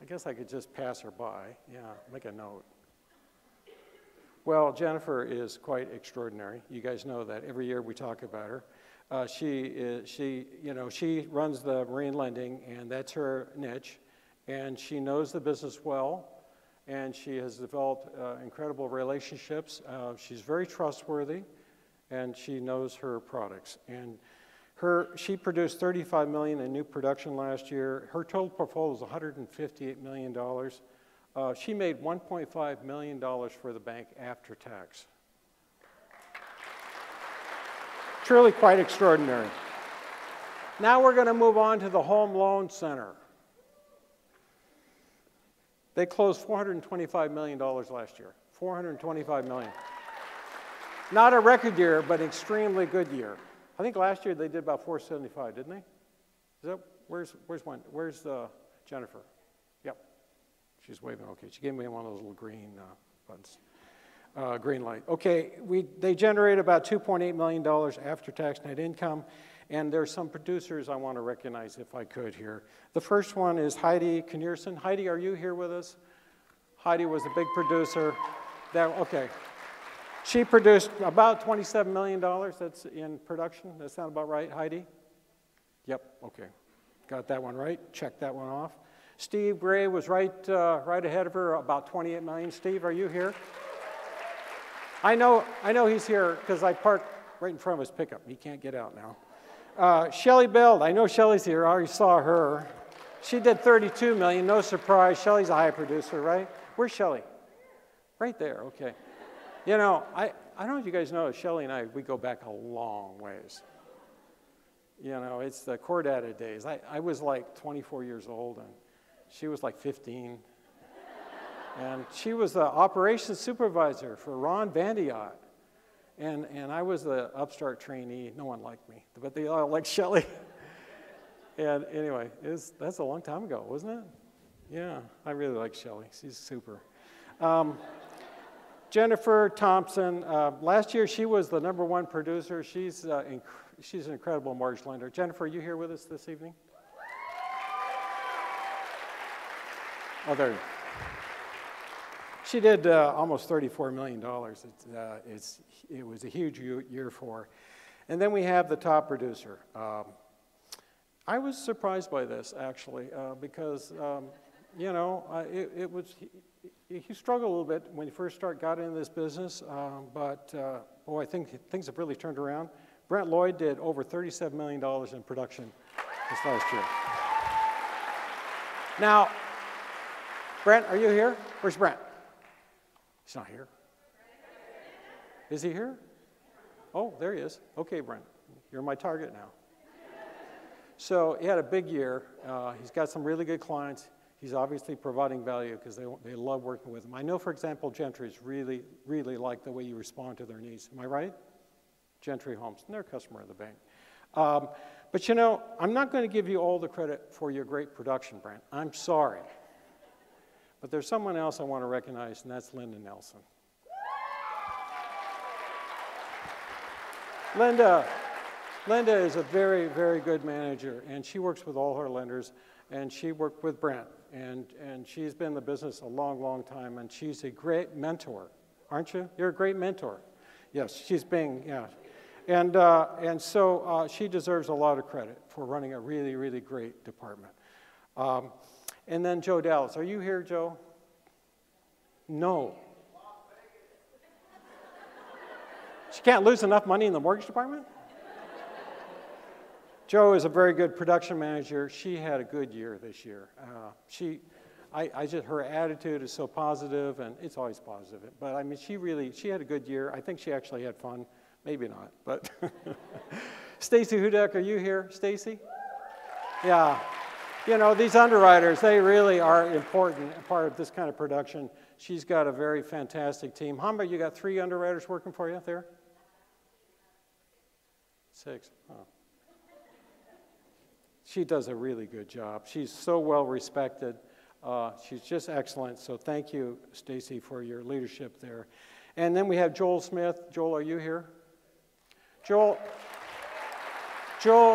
I guess I could just pass her by. Yeah, make a note. Well, Jennifer is quite extraordinary. You guys know that. Every year we talk about her. She runs the marine lending, and that's her niche. And she knows the business well, and she has developed incredible relationships. She's very trustworthy, and she knows her products. And she produced $35 million in new production last year. Her total portfolio is $158 million. She made $1.5 million for the bank after tax. Truly quite extraordinary. Now we're going to move on to the Home Loan Center. They closed $425 million last year. $425 million. Not a record year, but an extremely good year. I think last year they did about 475, didn't they? Is that, where's Jennifer? Yep, she's waving. Okay, she gave me one of those little green buttons. Green light. Okay, they generated about $2.8 million after tax net income, and there's some producers I want to recognize if I could here. The first one is Heidi Knierson. Heidi, are you here with us? Heidi was a big producer. Okay. She produced about $27 million that's in production. That sound about right, Heidi? Yep, okay. Got that one right. Check that one off. Steve Gray was right ahead of her, about $28 million. Steve, are you here? I know he's here because I parked right in front of his pickup. He can't get out now. Shelley Beld, I know Shelley's here. I already saw her. She did $32 million, no surprise. Shelley's a high producer, right? Where's Shelley? Right there, okay. You know, I don't know if you guys know, Shelley and I, we go back a long ways. You know, it's the Chordata days. I was like 24 years old, and she was like 15. And she was the operations supervisor for Ron Vandiot. And I was the upstart trainee. No one liked me, but they all liked Shelley. And anyway, that's a long time ago, wasn't it? Yeah, I really like Shelley. She's super. Jennifer Thompson, last year she was the #1 producer. She's an incredible mortgage lender. Jennifer, are you here with us this evening? Oh, there you go. She did almost $34 million. It was a huge year for her. And then we have the top producer. I was surprised by this, actually, because, you know, he struggled a little bit when he first got into this business, but boy, I think things have really turned around. Brent Lloyd did over $37 million in production this last year. Now, Brent, are you here? Where's Brent? He's not here. Is he here? Oh, there he is. Okay, Brent, you're my target now. So he had a big year. He's got some really good clients. He's obviously providing value because they love working with him. I know, for example, Gentry's really like the way you respond to their needs. Am I right? Gentry Homes, and they're a customer of the bank. But you know, I'm not going to give you all the credit for your great production, Brent. I'm sorry. But there's someone else I want to recognize, and that's Linda Nelson. Linda is a very, very good manager, and she works with all her lenders. and she worked with Brent, and she's been in the business a long, long time, and she's a great mentor, aren't you? You're a great mentor. Yes, she's being, yeah. And so she deserves a lot of credit for running a really, really great department. And then Joe Dallas. Are you here, Joe? No. She can't lose enough money in the mortgage department? Joe is a very good production manager. She had a good year this year. Her attitude is so positive, and it's always positive. But I mean, she had a good year. I think she actually had fun. Maybe not, but. Stacy Hudak, are you here, Stacy? Yeah. You know, these underwriters, they really are important part of this kind of production. She's got a very fantastic team. How about you got 3 underwriters working for you there? 6. Oh. She does a really good job. She's so well respected. She's just excellent. So thank you, Stacy, for your leadership there. And then we have Joel Smith. Joel, are you here? Joel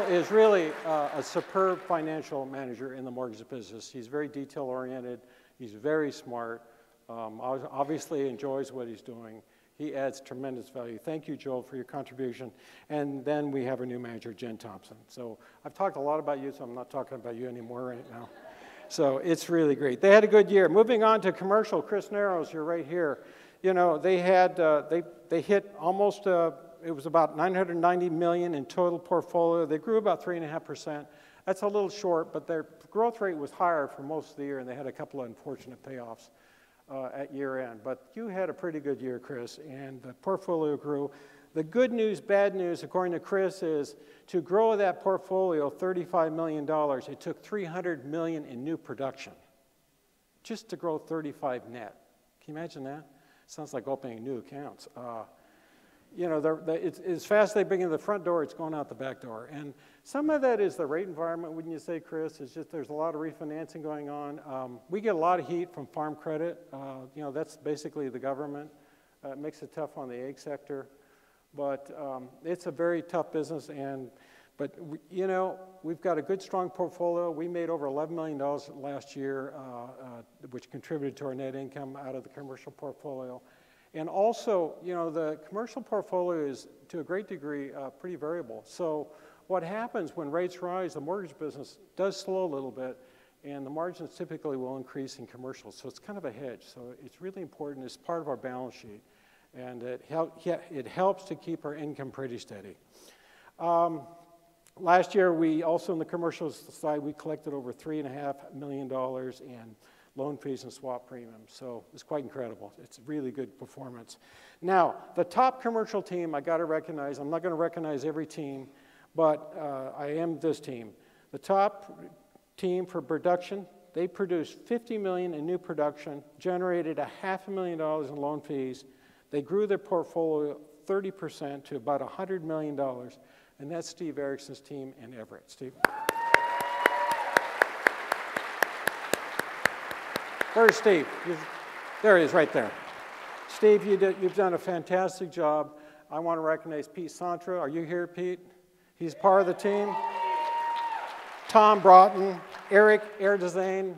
is really a superb financial manager in the mortgage business. He's very detail-oriented. He's very smart. Obviously enjoys what he's doing. He adds tremendous value. Thank you, Joel, for your contribution. And then we have our new manager, Jen Thompson. So I've talked a lot about you, so I'm not talking about you anymore right now. So it's really great. They had a good year. Moving on to commercial, Chris Narrows, you're right here. You know, they had, they hit almost, it was about $990 million in total portfolio. They grew about 3.5%. That's a little short, but their growth rate was higher for most of the year, and they had a couple of unfortunate payoffs at year end. But you had a pretty good year, Chris, and the portfolio grew. The good news, bad news, according to Chris, is to grow that portfolio $35 million, it took $300 million in new production just to grow 35 net. Can you imagine that? Sounds like opening new accounts. You know, it's as fast as they bring in the front door, it's going out the back door. And some of that is the rate environment, wouldn't you say, Chris? It's just there's a lot of refinancing going on. We get a lot of heat from farm credit. You know, that's basically the government. It makes it tough on the ag sector. But it's a very tough business. But you know, we've got a good, strong portfolio. We made over $11 million last year, which contributed to our net income out of the commercial portfolio. And also, you know, the commercial portfolio is, to a great degree, pretty variable. So what happens when rates rise, the mortgage business does slow a little bit, and the margins typically will increase in commercial. So it's kind of a hedge. So it's really important. It's part of our balance sheet. And it helps to keep our income pretty steady. Last year, we also, in the commercial side, we collected over $3.5 million in loan fees and swap premiums. So it's quite incredible. It's really good performance. Now, the top commercial team, I got to recognize, I'm not going to recognize every team, but I am this team. The top team for production, they produced $50 million in new production, generated $500,000 in loan fees. They grew their portfolio 30% to about $100 million, and that's Steve Erickson's team in Everett. Steve. Where's Steve? There he is, right there. Steve, you've done a fantastic job. I want to recognize Pete Santra. Are you here, Pete? He's part of the team. Tom Broughton, Eric Erdezane.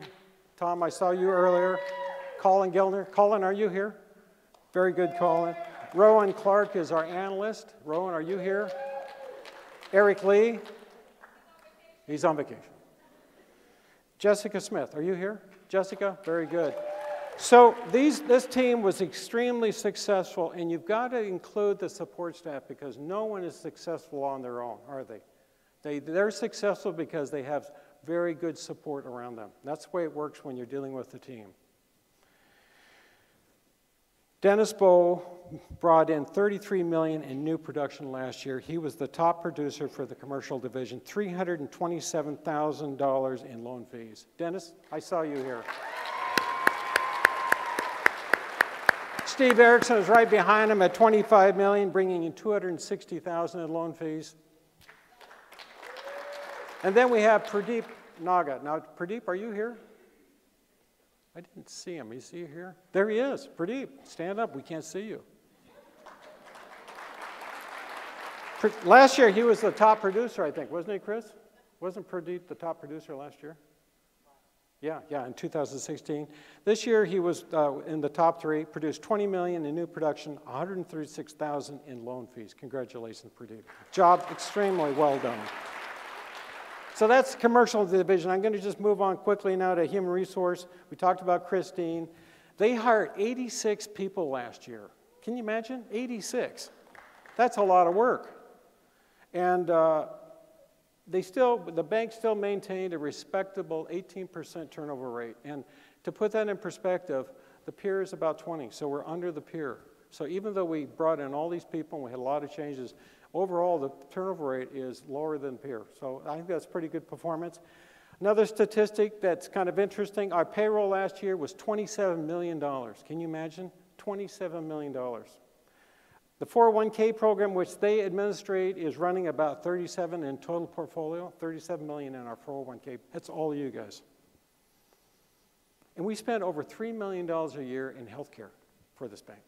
Tom, I saw you earlier. Colin Gilner. Colin, are you here? Very good, Colin. Rowan Clark is our analyst. Rowan, are you here? Eric Lee. He's on vacation. Jessica Smith, are you here? Jessica, very good. So this team was extremely successful, and you've got to include the support staff because no one is successful on their own, are they? They're successful because they have very good support around them. That's the way it works when you're dealing with the team. Dennis Bowe brought in $33 million in new production last year. He was the top producer for the commercial division, $327,000 in loan fees. Dennis, I saw you here. Steve Erickson is right behind him at $25 million, bringing in $260,000 in loan fees. And then we have Pradeep Naga. Now, Pradeep, are you here? I didn't see him. Is he here? There he is. Pradeep, stand up. We can't see you. Last year, he was the top producer, I think. Wasn't he, Chris? Wasn't Pradeep the top producer last year? Yeah, in 2016. This year he was in the top 3, produced 20 million in new production, 136,000 in loan fees. Congratulations, Pradeep. Job extremely well done. So that's commercial division. I'm going to just move on quickly now to human resource. We talked about Christine. They hired 86 people last year. Can you imagine? 86. That's a lot of work. And the bank still maintained a respectable 18% turnover rate. And to put that in perspective, the peer is about 20, so we're under the peer. So even though we brought in all these people and we had a lot of changes, overall the turnover rate is lower than peer. So I think that's pretty good performance. Another statistic that's kind of interesting, our payroll last year was $27 million. Can you imagine? $27 million. The 401k program, which they administrate, is running about 37 in total portfolio, 37 million in our 401k. That's all you guys. And we spend over $3 million a year in healthcare for this bank,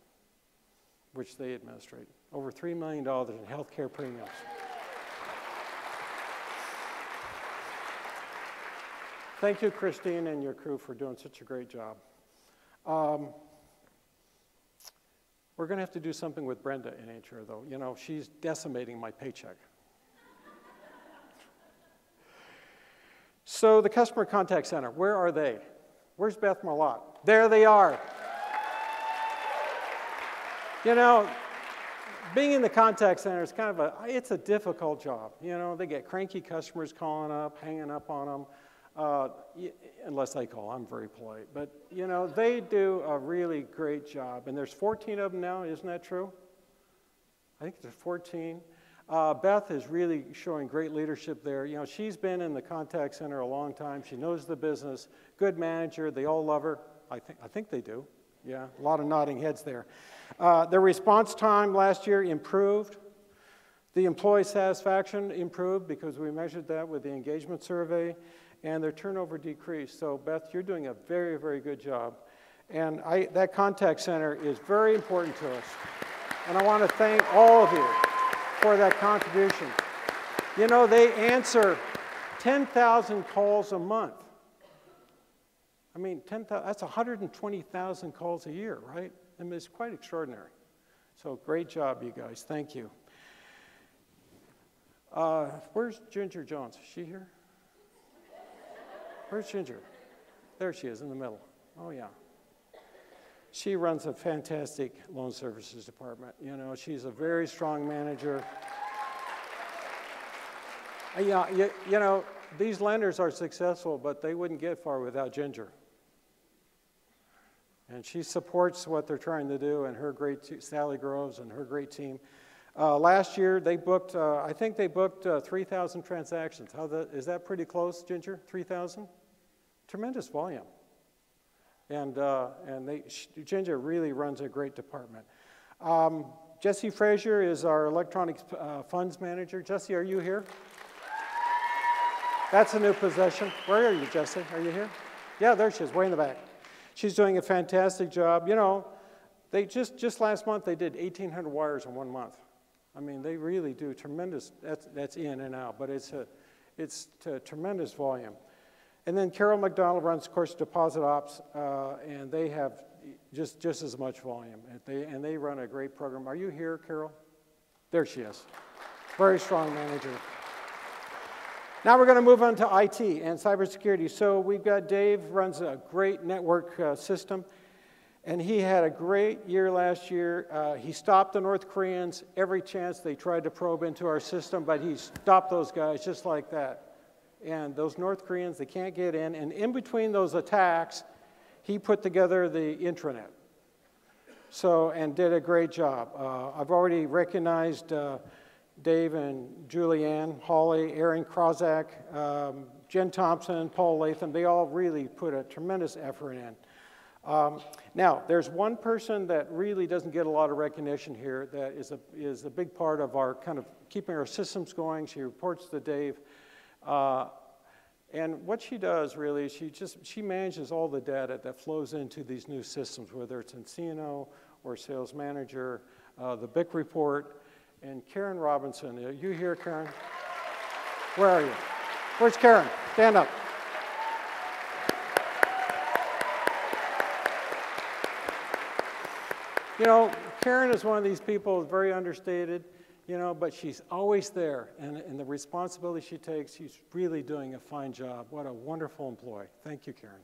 which they administrate. Over $3 million in healthcare premiums. Thank you, Christine, and your crew for doing such a great job. We're going to have to do something with Brenda in HR, though. You know, she's decimating my paycheck. So the customer contact center, where are they? Where's Beth Marlott? There they are. You know, being in the contact center is kind of it's a difficult job. You know, they get cranky customers calling up, hanging up on them. Unless they call, I'm very polite. But, you know, they do a really great job. And there's 14 of them now, isn't that true? I think there's 14. Beth is really showing great leadership there. You know, she's been in the contact center a long time. She knows the business. Good manager. They all love her. I think they do. Yeah, a lot of nodding heads there. Their response time last year improved. The employee satisfaction improved because we measured that with the engagement survey. And their turnover decreased. So Beth, you're doing a very, very good job. And that contact center is very important to us. And I want to thank all of you for that contribution. You know, they answer 10,000 calls a month. I mean, 10,000, that's 120,000 calls a year, right? I mean, it's quite extraordinary. So great job, you guys. Thank you. Where's Ginger Jones? Is she here? Where's Ginger? There she is in the middle. Oh, yeah. She runs a fantastic loan services department. You know, she's a very strong manager. Yeah, you know, these lenders are successful, but they wouldn't get far without Ginger. And she supports what they're trying to do, and her great Sally Groves and her great team. Last year, they booked, I think they booked 3,000 transactions. Is that pretty close, Ginger? 3,000? Tremendous volume. And Ginger really runs a great department. Jesse Frazier is our electronic funds manager. Jesse, are you here? That's a new possession. Where are you, Jesse? Are you here? Yeah, there she is, way in the back. She's doing a fantastic job. You know, they just last month, they did 1,800 wires in 1 month. I mean, they really do tremendous, that's in and out, but it's a tremendous volume. And then Carol McDonald runs, of course, deposit ops, and they have just as much volume. And they run a great program. Are you here, Carol? There she is. Very strong manager. Now we're going to move on to IT and cybersecurity. So we've got Dave, runs a great network system. And he had a great year last year. He stopped the North Koreans every chance they tried to probe into our system, but he stopped those guys just like that. And those North Koreans, they can't get in. And in between those attacks, he put together the intranet. So, and did a great job. I've already recognized Dave and Julianne, Holly, Aaron Krozak, Jen Thompson, Paul Latham. They all really put a tremendous effort in. Now, there's one person that really doesn't get a lot of recognition here that is a big part of our kind of keeping our systems going. She reports to Dave. And what she does really is she manages all the data that flows into these new systems, whether it's Encino or Sales Manager, the BIC report. And Karen Robinson, are you here, Karen? Where are you? Where's Karen? Stand up. You know, Karen is one of these people who's very understated, you know, but she's always there. And the responsibility she takes, she's really doing a fine job. What a wonderful employee. Thank you, Karen.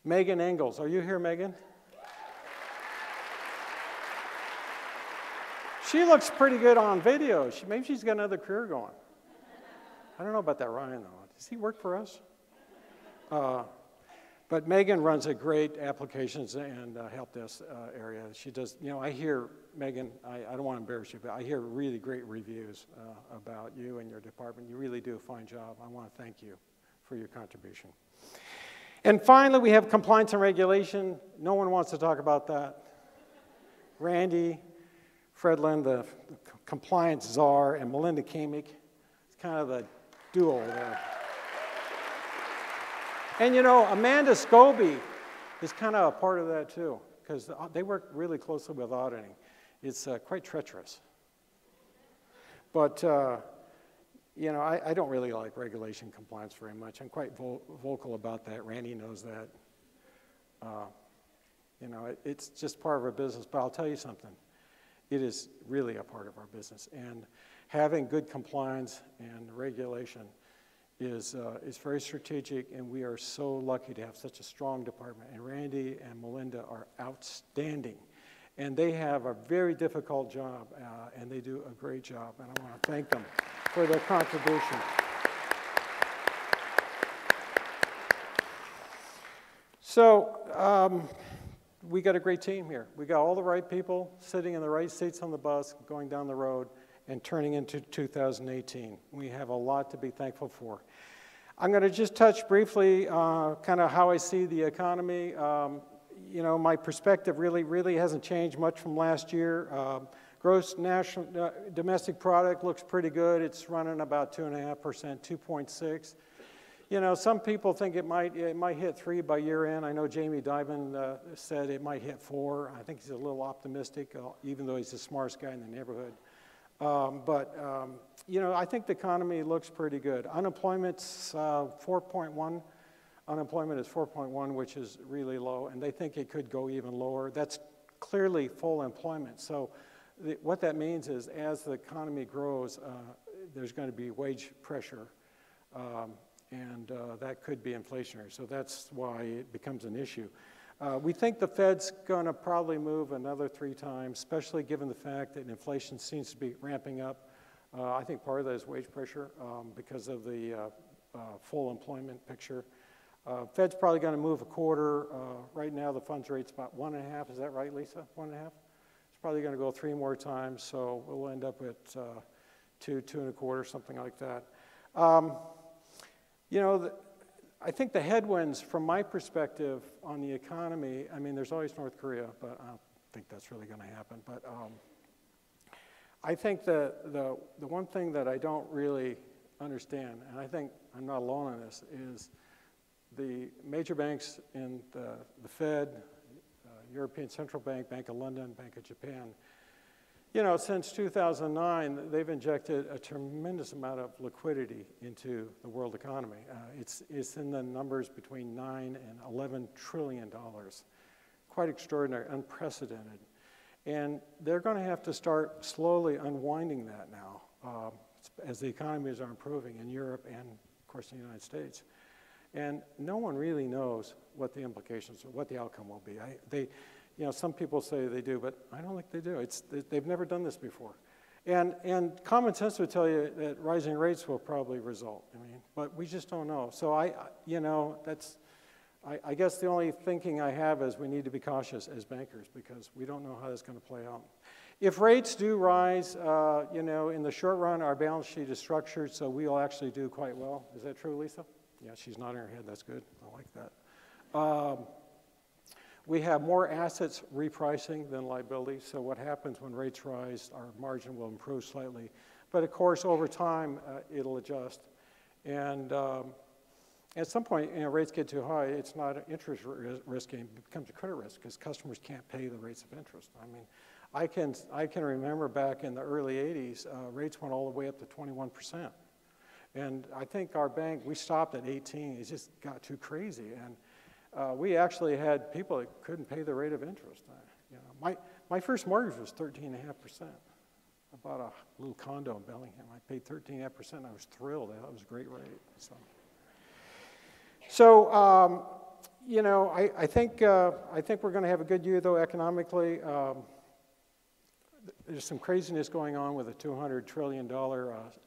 Megan Engels. Are you here, Megan? She looks pretty good on video. Maybe she's got another career going. I don't know about that Ryan, though. Does he work for us? But Megan runs a great applications and help desk area. She does, you know, I hear, Megan, I don't want to embarrass you, but I hear really great reviews about you and your department. You really do a fine job. I want to thank you for your contribution. And finally, we have compliance and regulation. No one wants to talk about that. Randy Fredlin, the compliance czar, and Melinda Kamick. It's kind of the duo there. And you know, Amanda Scobie is kind of a part of that too, because they work really closely with auditing. It's quite treacherous. But, you know, I don't really like regulation compliance very much. I'm quite vocal about that. Randy knows that. You know, it's just part of our business, but I'll tell you something. It is really a part of our business. And having good compliance and regulation is very strategic, and we are so lucky to have such a strong department. And Randy and Melinda are outstanding. And they have a very difficult job, and they do a great job. And I want to thank them for their contribution. So we got a great team here. We got all the right people sitting in the right seats on the bus, going down the road, and turning into 2018. We have a lot to be thankful for. I'm going to just touch briefly kind of how I see the economy. You know, my perspective really hasn't changed much from last year. Gross national domestic product looks pretty good. It's running about 2.5%, 2.6. You know, some people think it might hit 3 by year end. I know Jamie Dimon said it might hit 4. I think he's a little optimistic, even though he's the smartest guy in the neighborhood. You know, I think the economy looks pretty good. Unemployment's 4.1. Unemployment is 4.1, which is really low, and they think it could go even lower. That's clearly full employment. So what that means is as the economy grows, there's going to be wage pressure, and that could be inflationary. So that's why it becomes an issue. We think the Fed's going to probably move another 3 times, especially given the fact that inflation seems to be ramping up. I think part of that is wage pressure because of the full employment picture. Fed's probably going to move a quarter. Right now, the funds rate's about 1.5. Is that right, Lisa? 1.5? It's probably going to go 3 more times, so we'll end up at 2, 2.25, something like that. You know, I think the headwinds, from my perspective on the economy, I mean, there's always North Korea, but I don't think that's really going to happen. But I think the one thing that I don't really understand, and I think I'm not alone on this, is the major banks in the Fed, European Central Bank, Bank of London, Bank of Japan, you know, since 2009, they've injected a tremendous amount of liquidity into the world economy. It's in the numbers between $9 and $11 trillion. Quite extraordinary, unprecedented. And they're going to have to start slowly unwinding that now as the economies are improving in Europe and, of course, in the United States. And no one really knows what the implications or what the outcome will be. You know, some people say they do, but I don't think they do. They've never done this before. And common sense would tell you that rising rates will probably result. I mean, but we just don't know. So you know, I guess the only thinking I have is we need to be cautious as bankers because we don't know how that's going to play out. If rates do rise, you know, in the short run, our balance sheet is structured so we'll actually do quite well. Is that true, Lisa? Yeah, she's nodding her head. That's good. I like that. We have more assets repricing than liabilities, so what happens when rates rise, our margin will improve slightly. But of course, over time, it'll adjust. And at some point, you know, rates get too high, it's not an interest risk, it becomes a credit risk because customers can't pay the rates of interest. I mean, I can remember back in the early 80s, rates went all the way up to 21%. And I think our bank, we stopped at 18, it just got too crazy. And we actually had people that couldn't pay the rate of interest. My first mortgage was 13.5%. I bought a little condo in Bellingham. I paid 13.5%. I was thrilled. I thought it was a great rate. So I think we're going to have a good year, though, economically. There's some craziness going on with a $200 trillion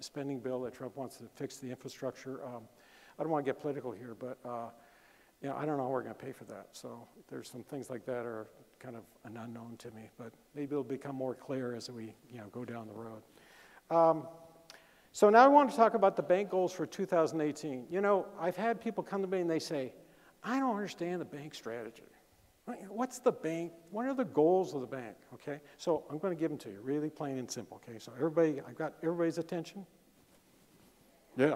spending bill that Trump wants to fix the infrastructure. I don't want to get political here, but I don't know how we're going to pay for that. So there's some things like that are kind of an unknown to me, but maybe it'll become more clear as we go down the road. So now I want to talk about the bank goals for 2018. I've had people come to me and they say, I don't understand the bank strategy. What's the bank? What are the goals of the bank? Okay, so I'm going to give them to you, really plain and simple. Okay, so I've got everybody's attention. Yeah,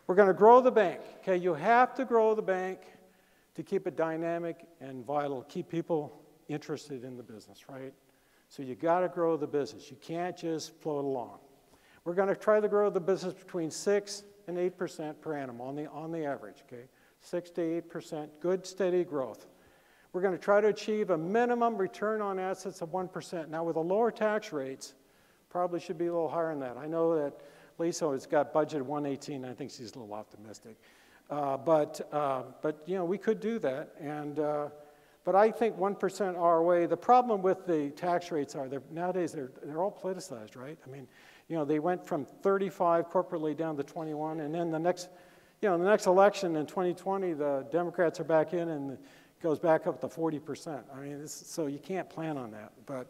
we're going to grow the bank. Okay, you have to grow the bank to keep it dynamic and vital, keep people interested in the business, right? So you got to grow the business. You can't just float along. We're going to try to grow the business between 6 and 8% per annum on the average. Okay, 6 to 8%, good steady growth. We're going to try to achieve a minimum return on assets of 1%. Now, with the lower tax rates, probably should be a little higher than that. I know that Lisa has got budgeted 118. I think she's a little optimistic. But we could do that. But I think 1% ROA. The problem with the tax rates are nowadays they're all politicized, right? I mean, they went from 35 corporately down to 21, and then the next election in 2020, the Democrats are back in and goes back up to 40%. I mean, so you can't plan on that. But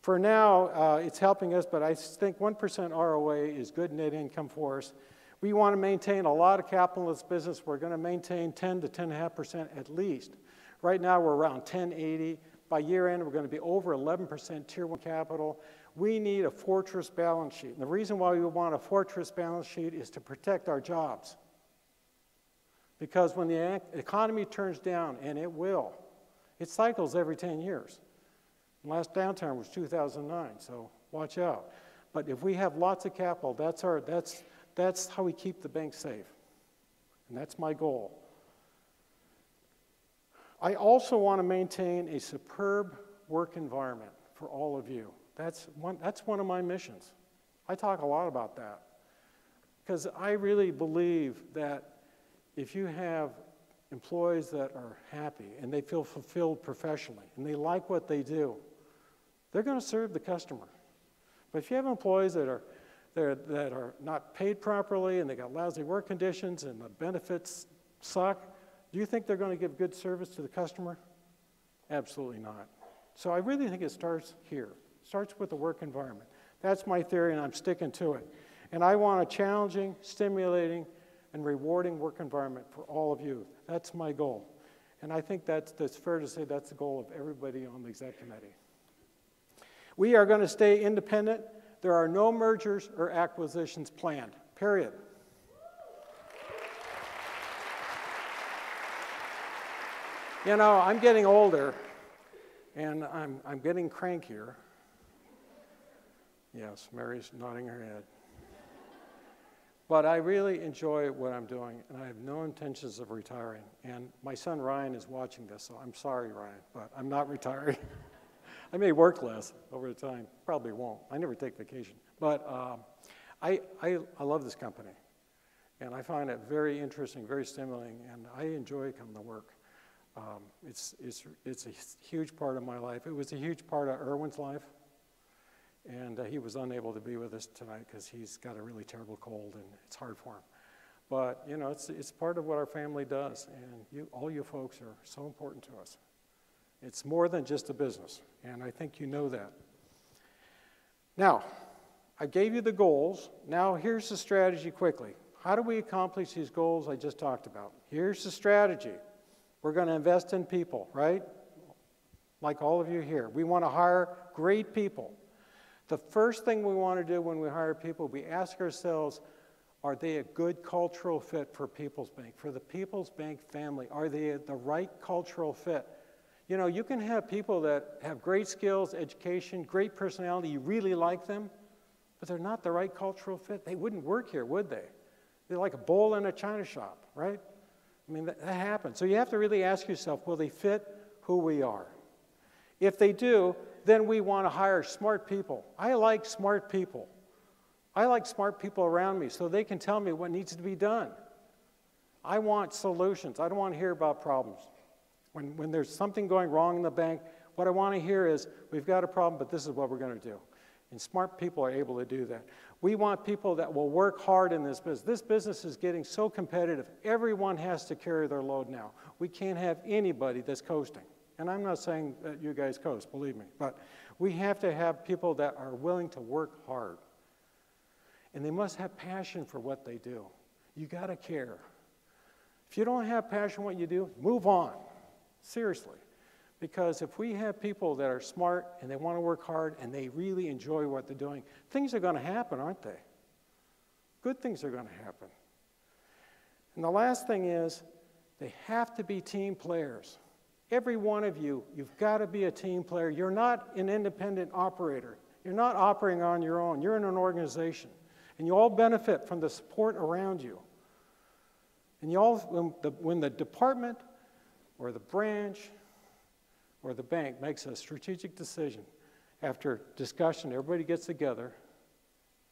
for now, it's helping us, but I think 1% ROA is good net income for us. We want to maintain a lot of capital in this business. We're going to maintain 10 to 10.5% at least. Right now, we're around 10.80. By year end, we're going to be over 11% Tier 1 capital. We need a fortress balance sheet. And the reason why we want a fortress balance sheet is to protect our jobs. Because when the economy turns down, and it will, it cycles every 10 years. The last downturn was 2009, so watch out. But if we have lots of capital, that's how we keep the bank safe. And that's my goal. I also want to maintain a superb work environment for all of you. That's one of my missions. I talk a lot about that. Because I really believe that if you have employees that are happy and they feel fulfilled professionally and they like what they do, they're going to serve the customer. But if you have employees that are not paid properly and they got lousy work conditions and the benefits suck, do you think they're going to give good service to the customer? Absolutely not. So I really think it starts here. It starts with the work environment. That's my theory, and I'm sticking to it. And I want a challenging, stimulating, and rewarding work environment for all of you. That's my goal. And I think that's fair to say that's the goal of everybody on the exec committee. We are going to stay independent. There are no mergers or acquisitions planned, period. I'm getting older, and I'm getting crankier. Yes, Mary's nodding her head. But I really enjoy what I'm doing, and I have no intentions of retiring. And my son Ryan is watching this, so I'm sorry, Ryan, but I'm not retiring. I may work less over the time. Probably won't. I never take vacation. But I love this company, and I find it very interesting, very stimulating, and I enjoy coming to work. It's a huge part of my life. It was a huge part of Erwin's life. And he was unable to be with us tonight because he's got a really terrible cold and it's hard for him. But, it's part of what our family does. And all you folks are so important to us. It's more than just a business. And I think you know that. Now, I gave you the goals. Now, here's the strategy quickly. How do we accomplish these goals I just talked about? Here's the strategy. We're going to invest in people, right? Like all of you here. We want to hire great people. The first thing we want to do when we hire people, we ask ourselves, are they a good cultural fit for People's Bank, for the People's Bank family? Are they the right cultural fit? You can have people that have great skills, education, great personality, you really like them, but they're not the right cultural fit. They wouldn't work here, would they? They're like a bowl in a china shop, right? I mean, that happens. So you have to really ask yourself, will they fit who we are? If they do, then we want to hire smart people. I like smart people. I like smart people around me so they can tell me what needs to be done. I want solutions. I don't want to hear about problems. When there's something going wrong in the bank, what I want to hear is, we've got a problem, but this is what we're going to do. And smart people are able to do that. We want people that will work hard in this business. This business is getting so competitive. Everyone has to carry their load now. We can't have anybody that's coasting. And I'm not saying that you guys coast, believe me. But we have to have people that are willing to work hard. And they must have passion for what they do. You got to care. If you don't have passion for what you do, move on. Seriously. Because if we have people that are smart and they want to work hard and they really enjoy what they're doing, things are going to happen, aren't they? Good things are going to happen. And the last thing is, they have to be team players. Every one of you, you've got to be a team player. You're not an independent operator. You're not operating on your own. You're in an organization. And you all benefit from the support around you. And you all, when the department or the branch or the bank makes a strategic decision, after discussion, everybody gets together,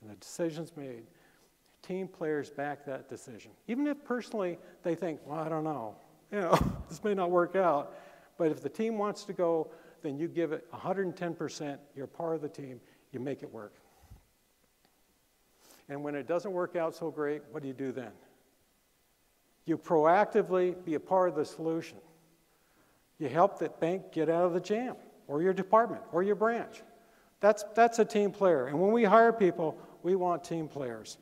and the decision's made, team players back that decision. Even if personally they think, well, I don't know, this may not work out, but if the team wants to go, then you give it 110%, you're part of the team, you make it work. And when it doesn't work out so great, what do you do then? You proactively be a part of the solution. You help that bank get out of the jam, or your department, or your branch. That's a team player. And when we hire people, we want team players.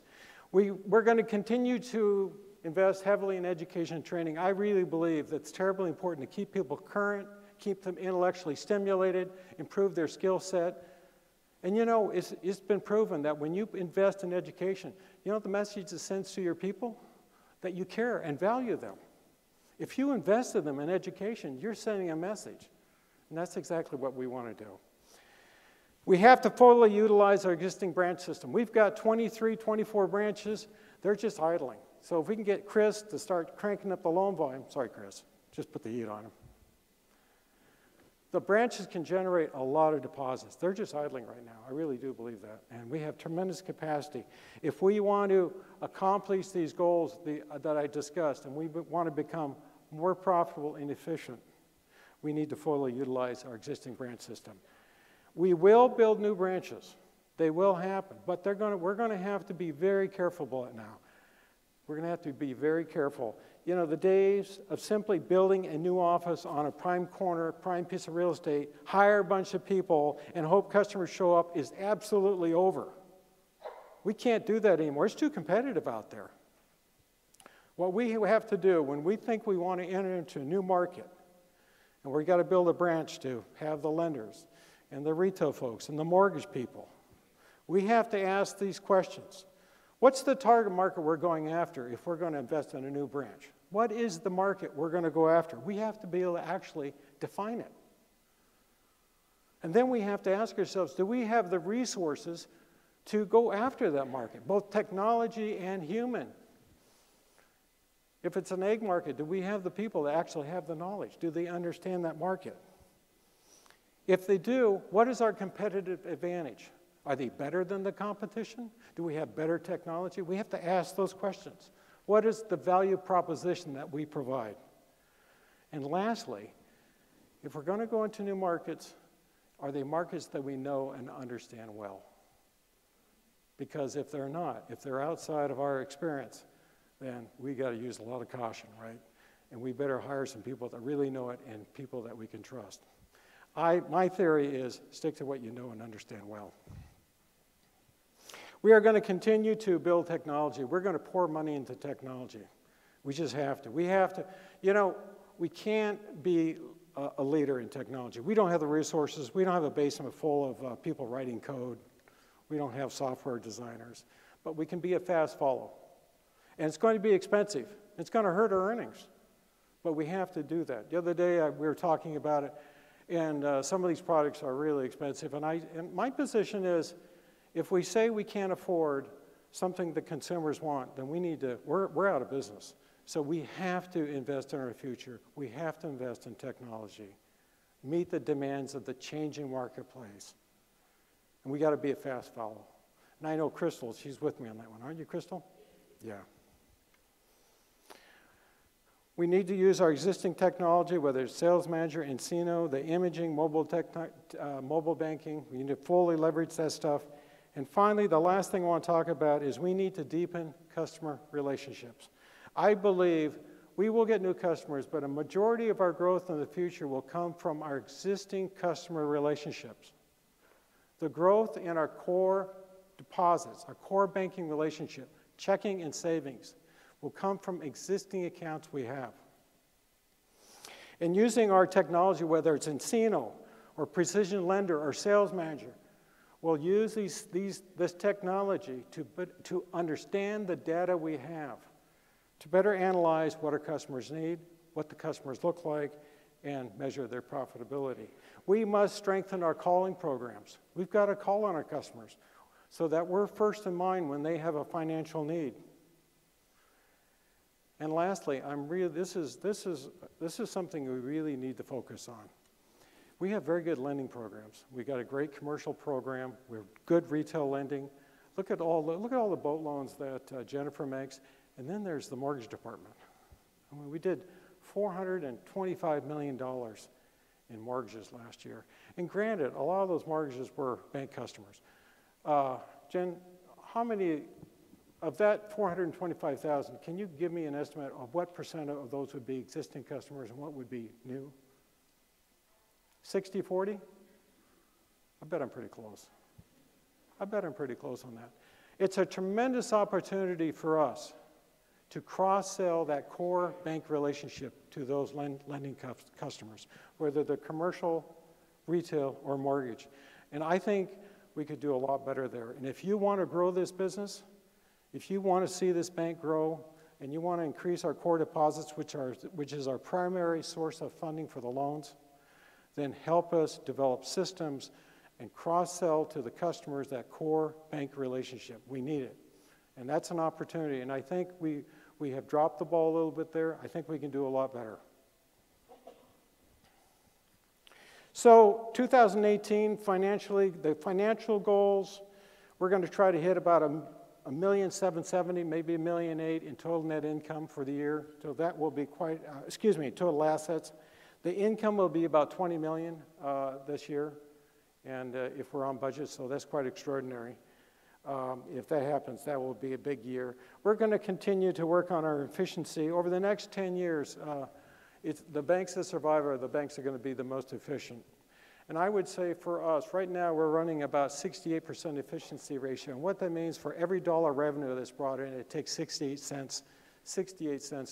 We're going to continue to invest heavily in education and training. I really believe that it's terribly important to keep people current, keep them intellectually stimulated, improve their skill set. And it's been proven that when you invest in education, the message it sends to your people? That you care and value them. If you invest in them in education, you're sending a message. And that's exactly what we want to do. We have to fully utilize our existing branch system. We've got 23, 24 branches. They're just idling. So if we can get Chris to start cranking up the loan volume, sorry, Chris, just put the heat on him. The branches can generate a lot of deposits. They're just idling right now. I really do believe that. And we have tremendous capacity. If we want to accomplish these goals that I discussed, and we want to become more profitable and efficient, we need to fully utilize our existing branch system. We will build new branches. They will happen. But we're going to have to be very careful about it now. We're going to have to be very careful. The days of simply building a new office on a prime corner, prime piece of real estate, hire a bunch of people, and hope customers show up is absolutely over. We can't do that anymore. It's too competitive out there. What we have to do when we think we want to enter into a new market, and we've got to build a branch to have the lenders and the retail folks and the mortgage people, we have to ask these questions. What's the target market we're going after if we're going to invest in a new branch? What is the market we're going to go after? We have to be able to actually define it. And then we have to ask ourselves, do we have the resources to go after that market, both technology and human? If it's an egg market, do we have the people that actually have the knowledge? Do they understand that market? If they do, what is our competitive advantage? Are they better than the competition? Do we have better technology? We have to ask those questions. What is the value proposition that we provide? And lastly, if we're going to go into new markets, are they markets that we know and understand well? Because if they're not, if they're outside of our experience, then we got to use a lot of caution, right? And we better hire some people that really know it and people that we can trust. My theory is stick to what you know and understand well. We are going to continue to build technology. We're going to pour money into technology. We just have to. We have to, we can't be a leader in technology. We don't have the resources. We don't have a basement full of people writing code. We don't have software designers. But we can be a fast follow. And it's going to be expensive. It's going to hurt our earnings. But we have to do that. The other day we were talking about it, and some of these products are really expensive. And my position is, if we say we can't afford something the consumers want, then we're out of business. So we have to invest in our future. We have to invest in technology, meet the demands of the changing marketplace. And we got to be a fast follow. And I know Crystal, she's with me on that one. Aren't you, Crystal? Yeah. We need to use our existing technology, whether it's Sales Manager, nCino, the imaging, mobile banking. We need to fully leverage that stuff. And finally, the last thing I want to talk about is we need to deepen customer relationships. I believe we will get new customers, but a majority of our growth in the future will come from our existing customer relationships. The growth in our core deposits, our core banking relationship, checking and savings, will come from existing accounts we have. And using our technology, whether it's nCino or Precision Lender or Sales Manager, we'll use this technology to understand the data we have, to better analyze what our customers need, what the customers look like, and measure their profitability. We must strengthen our calling programs. We've got to call on our customers so that we're first in mind when they have a financial need. And lastly, this is something we really need to focus on. We have very good lending programs. We got a great commercial program. We have good retail lending. Look at all the boat loans that Jennifer makes, and then there's the mortgage department. I mean, we did $425 million in mortgages last year. And granted, a lot of those mortgages were bank customers. Jen, how many of that 425,000, can you give me an estimate of what percent of those would be existing customers and what would be new? 60-40? I bet I'm pretty close. I bet I'm pretty close on that. It's a tremendous opportunity for us to cross-sell that core bank relationship to those lending customers, whether they're commercial, retail, or mortgage. And I think we could do a lot better there. And if you want to grow this business, if you want to see this bank grow, and you want to increase our core deposits, which is our primary source of funding for the loans, then help us develop systems and cross-sell to the customers that core bank relationship. We need it. And that's an opportunity. And I think we have dropped the ball a little bit there. I think we can do a lot better. So 2018, financially, the financial goals, we're going to try to hit about $1,770,000, maybe $1,800,000 in total net income for the year. So that will be quite, total assets. The income will be about $20 million this year, and if we're on budget, so that's quite extraordinary. If that happens, that will be a big year. We're going to continue to work on our efficiency. Over the next 10 years, the banks that survive are the banks that are going to be the most efficient. And I would say for us, right now we're running about 68% efficiency ratio. And what that means, for every dollar revenue that's brought in, it takes 68 cents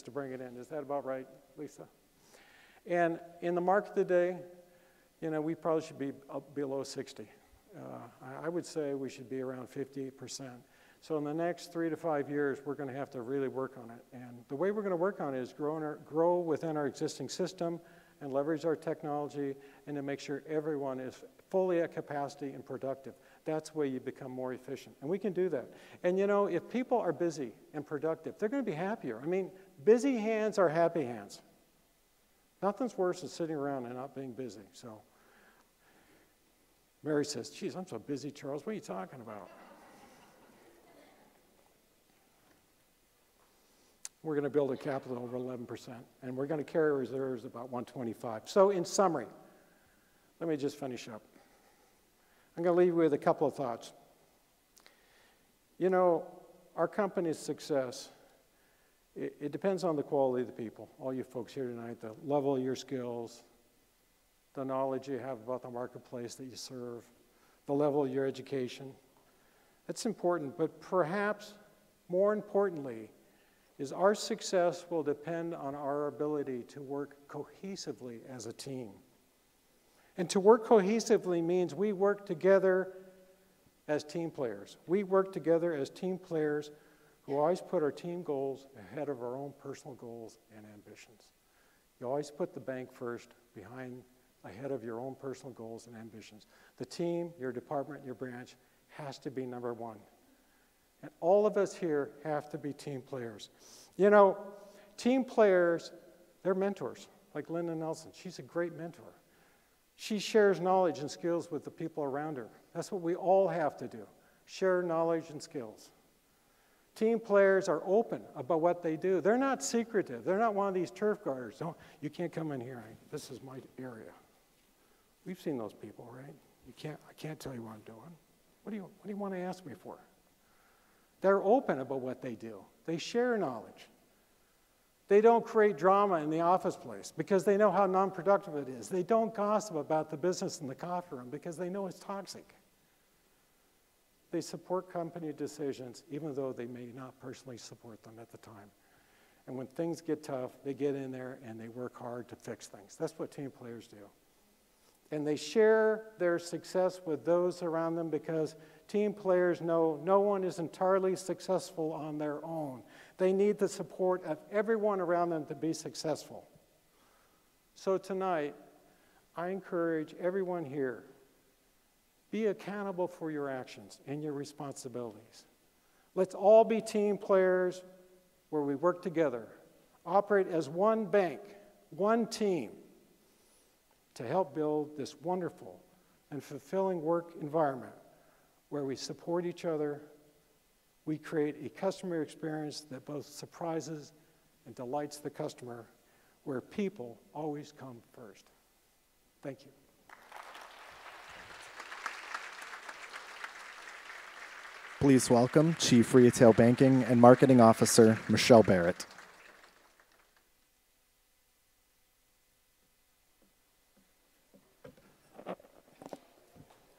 to bring it in. Is that about right, Lisa? And in the market today, we probably should be below 60. I would say we should be around 58%. So in the next 3 to 5 years, we're going to have to really work on it. And the way we're going to work on it is grow within our existing system and leverage our technology and to make sure everyone is fully at capacity and productive. That's where you become more efficient. And we can do that. And if people are busy and productive, they're going to be happier. I mean, busy hands are happy hands. Nothing's worse than sitting around and not being busy. So Mary says, geez, I'm so busy, Charles. What are you talking about? We're going to build a capital over 11%, and we're going to carry reserves about 125. So in summary, let me just finish up. I'm going to leave you with a couple of thoughts. Our company's success, it depends on the quality of the people. All you folks here tonight, the level of your skills, the knowledge you have about the marketplace that you serve, the level of your education. That's important, but perhaps more importantly is our success will depend on our ability to work cohesively as a team. And to work cohesively means we work together as team players. We work together as team players who always put our team goals ahead of our own personal goals and ambitions. You always put the bank first, ahead of your own personal goals and ambitions. The team, your department, your branch has to be number one. And all of us here have to be team players. team players, they're mentors, like Linda Nelson. She's a great mentor. She shares knowledge and skills with the people around her. That's what we all have to do, share knowledge and skills. Team players are open about what they do. They're not secretive. They're not one of these turf guarders. Don't, you can't come in here. This is my area. We've seen those people, right? I can't tell you what I'm doing. What do you want to ask me for? They're open about what they do. They share knowledge. They don't create drama in the office place because they know how non-productive it is. They don't gossip about the business in the coffee room because they know it's toxic. They support company decisions even though they may not personally support them at the time. And when things get tough, they get in there and they work hard to fix things. That's what team players do. And they share their success with those around them because team players know no one is entirely successful on their own. They need the support of everyone around them to be successful. So tonight, I encourage everyone here, be accountable for your actions and your responsibilities. Let's all be team players where we work together, operate as one bank, one team, to help build this wonderful and fulfilling work environment where we support each other, we create a customer experience that both surprises and delights the customer, where people always come first. Thank you. Please welcome Chief Retail Banking and Marketing Officer, Michelle Barrett.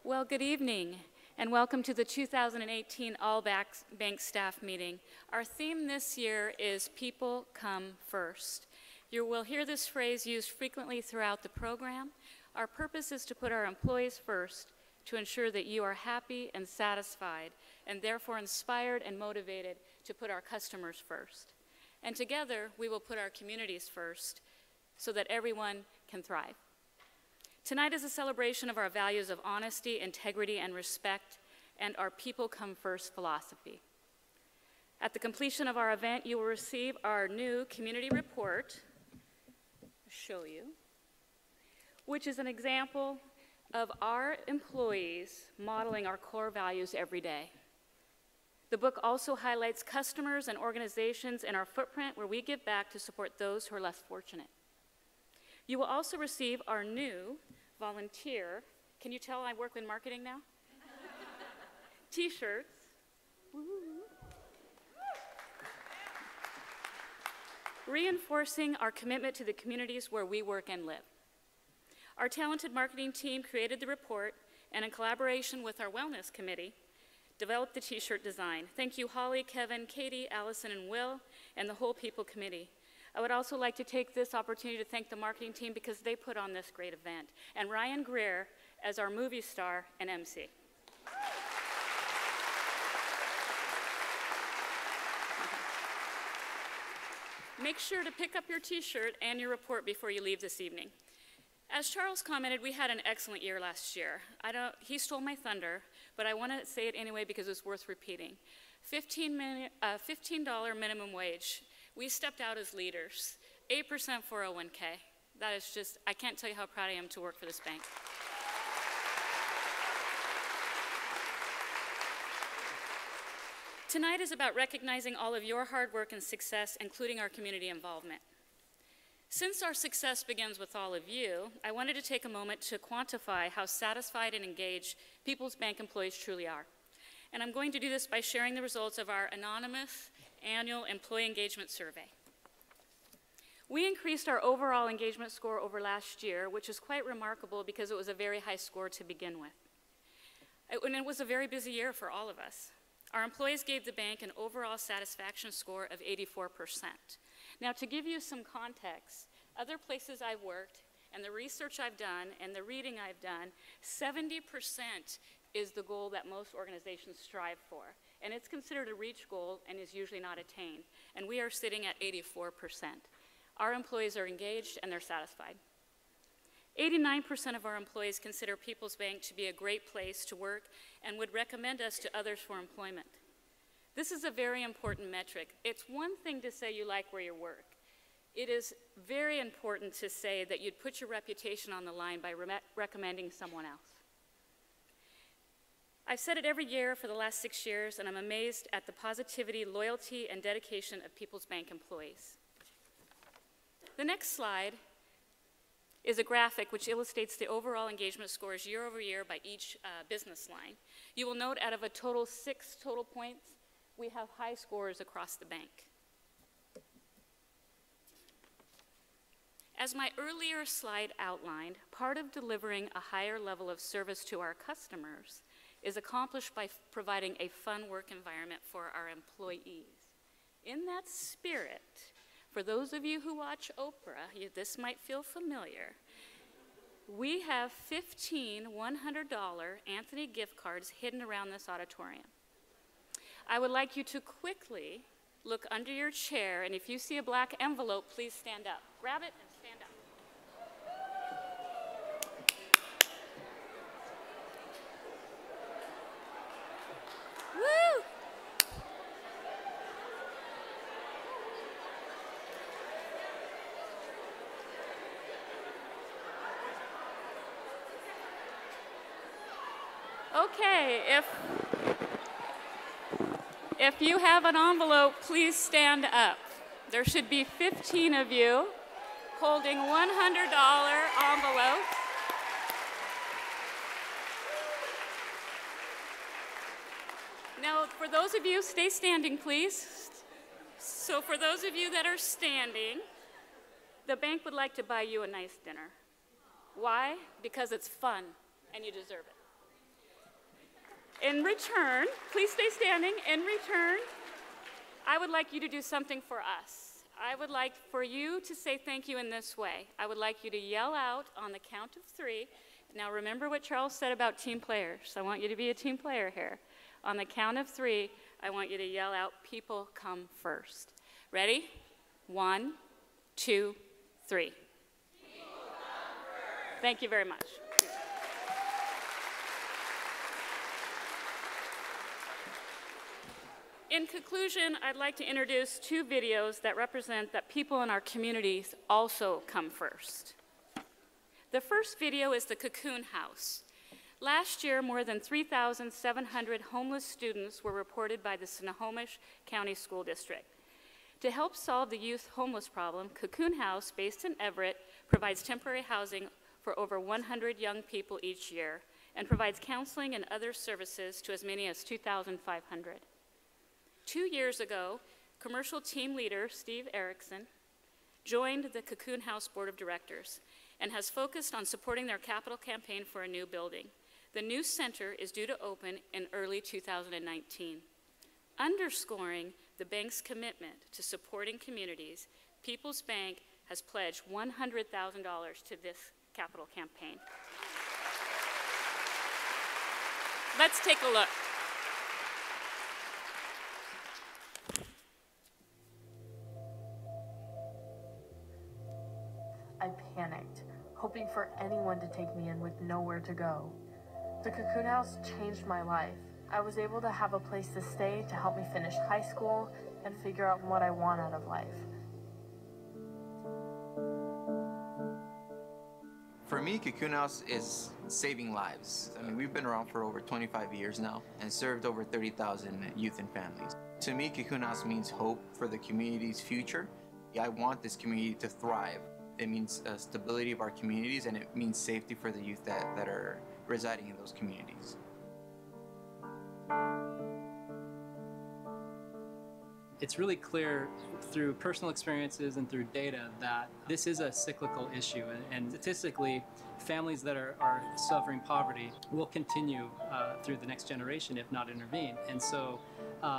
Well, good evening, and welcome to the 2018 All Bank Staff Meeting. Our theme this year is People Come First. You will hear this phrase used frequently throughout the program. Our purpose is to put our employees first to ensure that you are happy and satisfied, and therefore inspired and motivated to put our customers first. And together, we will put our communities first so that everyone can thrive. Tonight is a celebration of our values of honesty, integrity, and respect, and our people come first philosophy. At the completion of our event, you will receive our new community report, I'll show you, which is an example of our employees modeling our core values every day. The book also highlights customers and organizations in our footprint where we give back to support those who are less fortunate. You will also receive our new volunteer, can you tell I work in marketing now? T-shirts. Reinforcing our commitment to the communities where we work and live. Our talented marketing team created the report and in collaboration with our wellness committee, developed the t-shirt design. Thank you, Holly, Kevin, Katie, Allison, and Will, and the whole People Committee. I would also like to take this opportunity to thank the marketing team because they put on this great event, and Ryan Greer as our movie star and MC. Make sure to pick up your t-shirt and your report before you leave this evening. As Charles commented, we had an excellent year last year. He stole my thunder, but I want to say it anyway because it's worth repeating. $15 minimum wage. We stepped out as leaders. 8% 401k. That is just, I can't tell you how proud I am to work for this bank. Tonight is about recognizing all of your hard work and success, including our community involvement. Since our success begins with all of you, I wanted to take a moment to quantify how satisfied and engaged People's Bank employees truly are. And I'm going to do this by sharing the results of our anonymous annual employee engagement survey. We increased our overall engagement score over last year, which is quite remarkable because it was a very high score to begin with. And it was a very busy year for all of us. Our employees gave the bank an overall satisfaction score of 84%. Now, to give you some context, other places I've worked and the research I've done and the reading I've done, 70% is the goal that most organizations strive for. And it's considered a reach goal and is usually not attained. And we are sitting at 84%. Our employees are engaged and they're satisfied. 89% of our employees consider People's Bank to be a great place to work and would recommend us to others for employment. This is a very important metric. It's one thing to say you like where you work, it is very important to say that you'd put your reputation on the line by recommending someone else. I've said it every year for the last 6 years, and I'm amazed at the positivity, loyalty, and dedication of People's Bank employees. The next slide is a graphic which illustrates the overall engagement scores year over year by each business line. You will note out of a total 6 total points, we have high scores across the bank. As my earlier slide outlined, part of delivering a higher level of service to our customers is accomplished by providing a fun work environment for our employees. In that spirit, for those of you who watch Oprah, this might feel familiar. We have 15 $100 Anthony gift cards hidden around this auditorium. I would like you to quickly look under your chair, and if you see a black envelope, please stand up. Grab it and stand up. Woo! Okay, if you have an envelope, please stand up. There should be 15 of you holding $100 envelopes. Now, for those of you, stay standing, please. So for those of you that are standing, the bank would like to buy you a nice dinner. Why? Because it's fun, and you deserve it. In return, please stay standing. In return, I would like you to do something for us. I would like for you to say thank you in this way. I would like you to yell out on the count of 3. Now remember what Charles said about team players. I want you to be a team player here. On the count of 3, I want you to yell out, "People come first." Ready? 1, 2, 3. People come first. Thank you very much. In conclusion, I'd like to introduce 2 videos that represent that people in our communities also come first. The first video is the Cocoon House. Last year, more than 3,700 homeless students were reported by the Snohomish County School District. To help solve the youth homeless problem, Cocoon House, based in Everett, provides temporary housing for over 100 young people each year and provides counseling and other services to as many as 2,500. 2 years ago, commercial team leader Steve Erickson joined the Cocoon House Board of Directors and has focused on supporting their capital campaign for a new building. The new center is due to open in early 2019. Underscoring the bank's commitment to supporting communities, People's Bank has pledged $100,000 to this capital campaign. Let's take a look. I panicked, hoping for anyone to take me in with nowhere to go. The Cocoon House changed my life. I was able to have a place to stay to help me finish high school and figure out what I want out of life. For me, Cocoon House is saving lives. I mean, we've been around for over 25 years now and served over 30,000 youth and families. To me, Cocoon House means hope for the community's future. I want this community to thrive. It means stability of our communities, and it means safety for the youth that are residing in those communities. It's really clear through personal experiences and through data that this is a cyclical issue, and statistically, families that are suffering poverty will continue through the next generation if not intervene. And so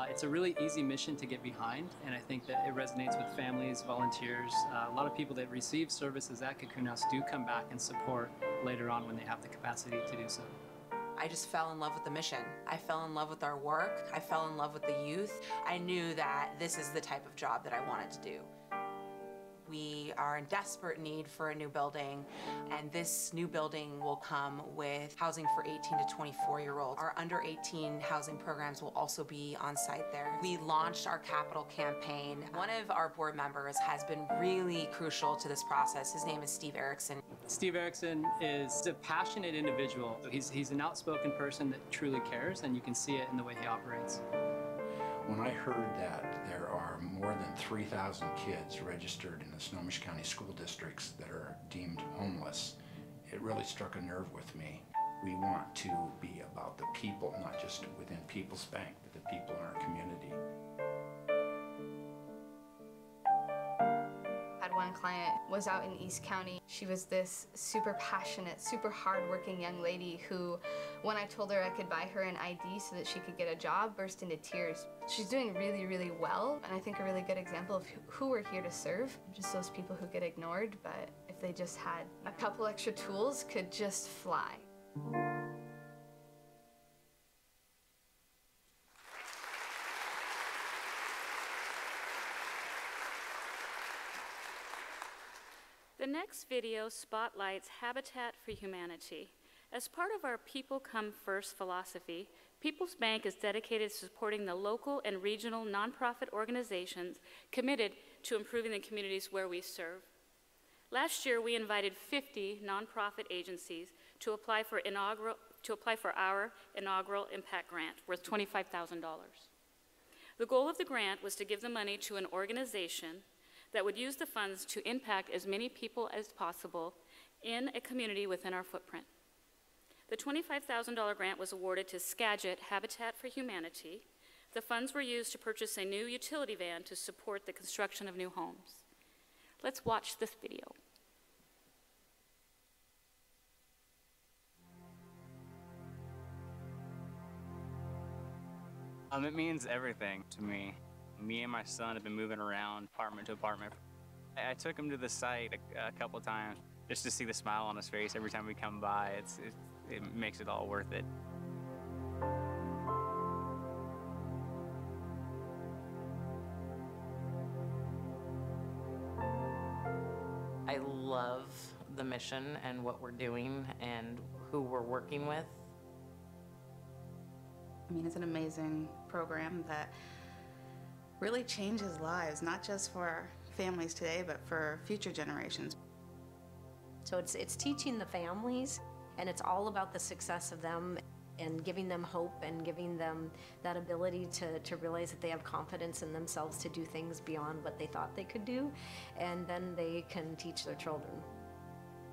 it's a really easy mission to get behind, and I think that it resonates with families, volunteers. A lot of people that receive services at Cocoon House do come back and support later on when they have the capacity to do so. I just fell in love with the mission. I fell in love with our work. I fell in love with the youth. I knew that this is the type of job that I wanted to do. We are in desperate need for a new building, and this new building will come with housing for 18 to 24-year-olds. Our under 18 housing programs will also be on site there. We launched our capital campaign. One of our board members has been really crucial to this process. His name is Steve Erickson. Steve Erickson is a passionate individual. He's an outspoken person that truly cares, and you can see it in the way he operates. When I heard that there are more than 3,000 kids registered in the Snohomish County school districts that are deemed homeless, it really struck a nerve with me. We want to be about the people, not just within People's Bank, but the people in our community. One client was out in East County. She was this super passionate, super hardworking young lady who, when I told her I could buy her an ID so that she could get a job, burst into tears. She's doing really, really well, and I think a really good example of who we're here to serve. Just those people who get ignored, but if they just had a couple extra tools, could just fly. The next video spotlights Habitat for Humanity. As part of our People Come First philosophy, People's Bank is dedicated to supporting the local and regional nonprofit organizations committed to improving the communities where we serve. Last year, we invited 50 nonprofit agencies to apply for our inaugural impact grant worth $25,000. The goal of the grant was to give the money to an organization that would use the funds to impact as many people as possible in a community within our footprint. The $25,000 grant was awarded to Skagit Habitat for Humanity. The funds were used to purchase a new utility van to support the construction of new homes. Let's watch this video. It means everything to me. Me and my son have been moving around apartment to apartment. I took him to the site a couple times just to see the smile on his face every time we come by. It makes it all worth it. I love the mission and what we're doing and who we're working with. I mean, it's an amazing program that really changes lives, not just for families today, but for future generations. So it's teaching the families, and it's all about the success of them and giving them hope and giving them that ability to realize that they have confidence in themselves to do things beyond what they thought they could do, and then they can teach their children.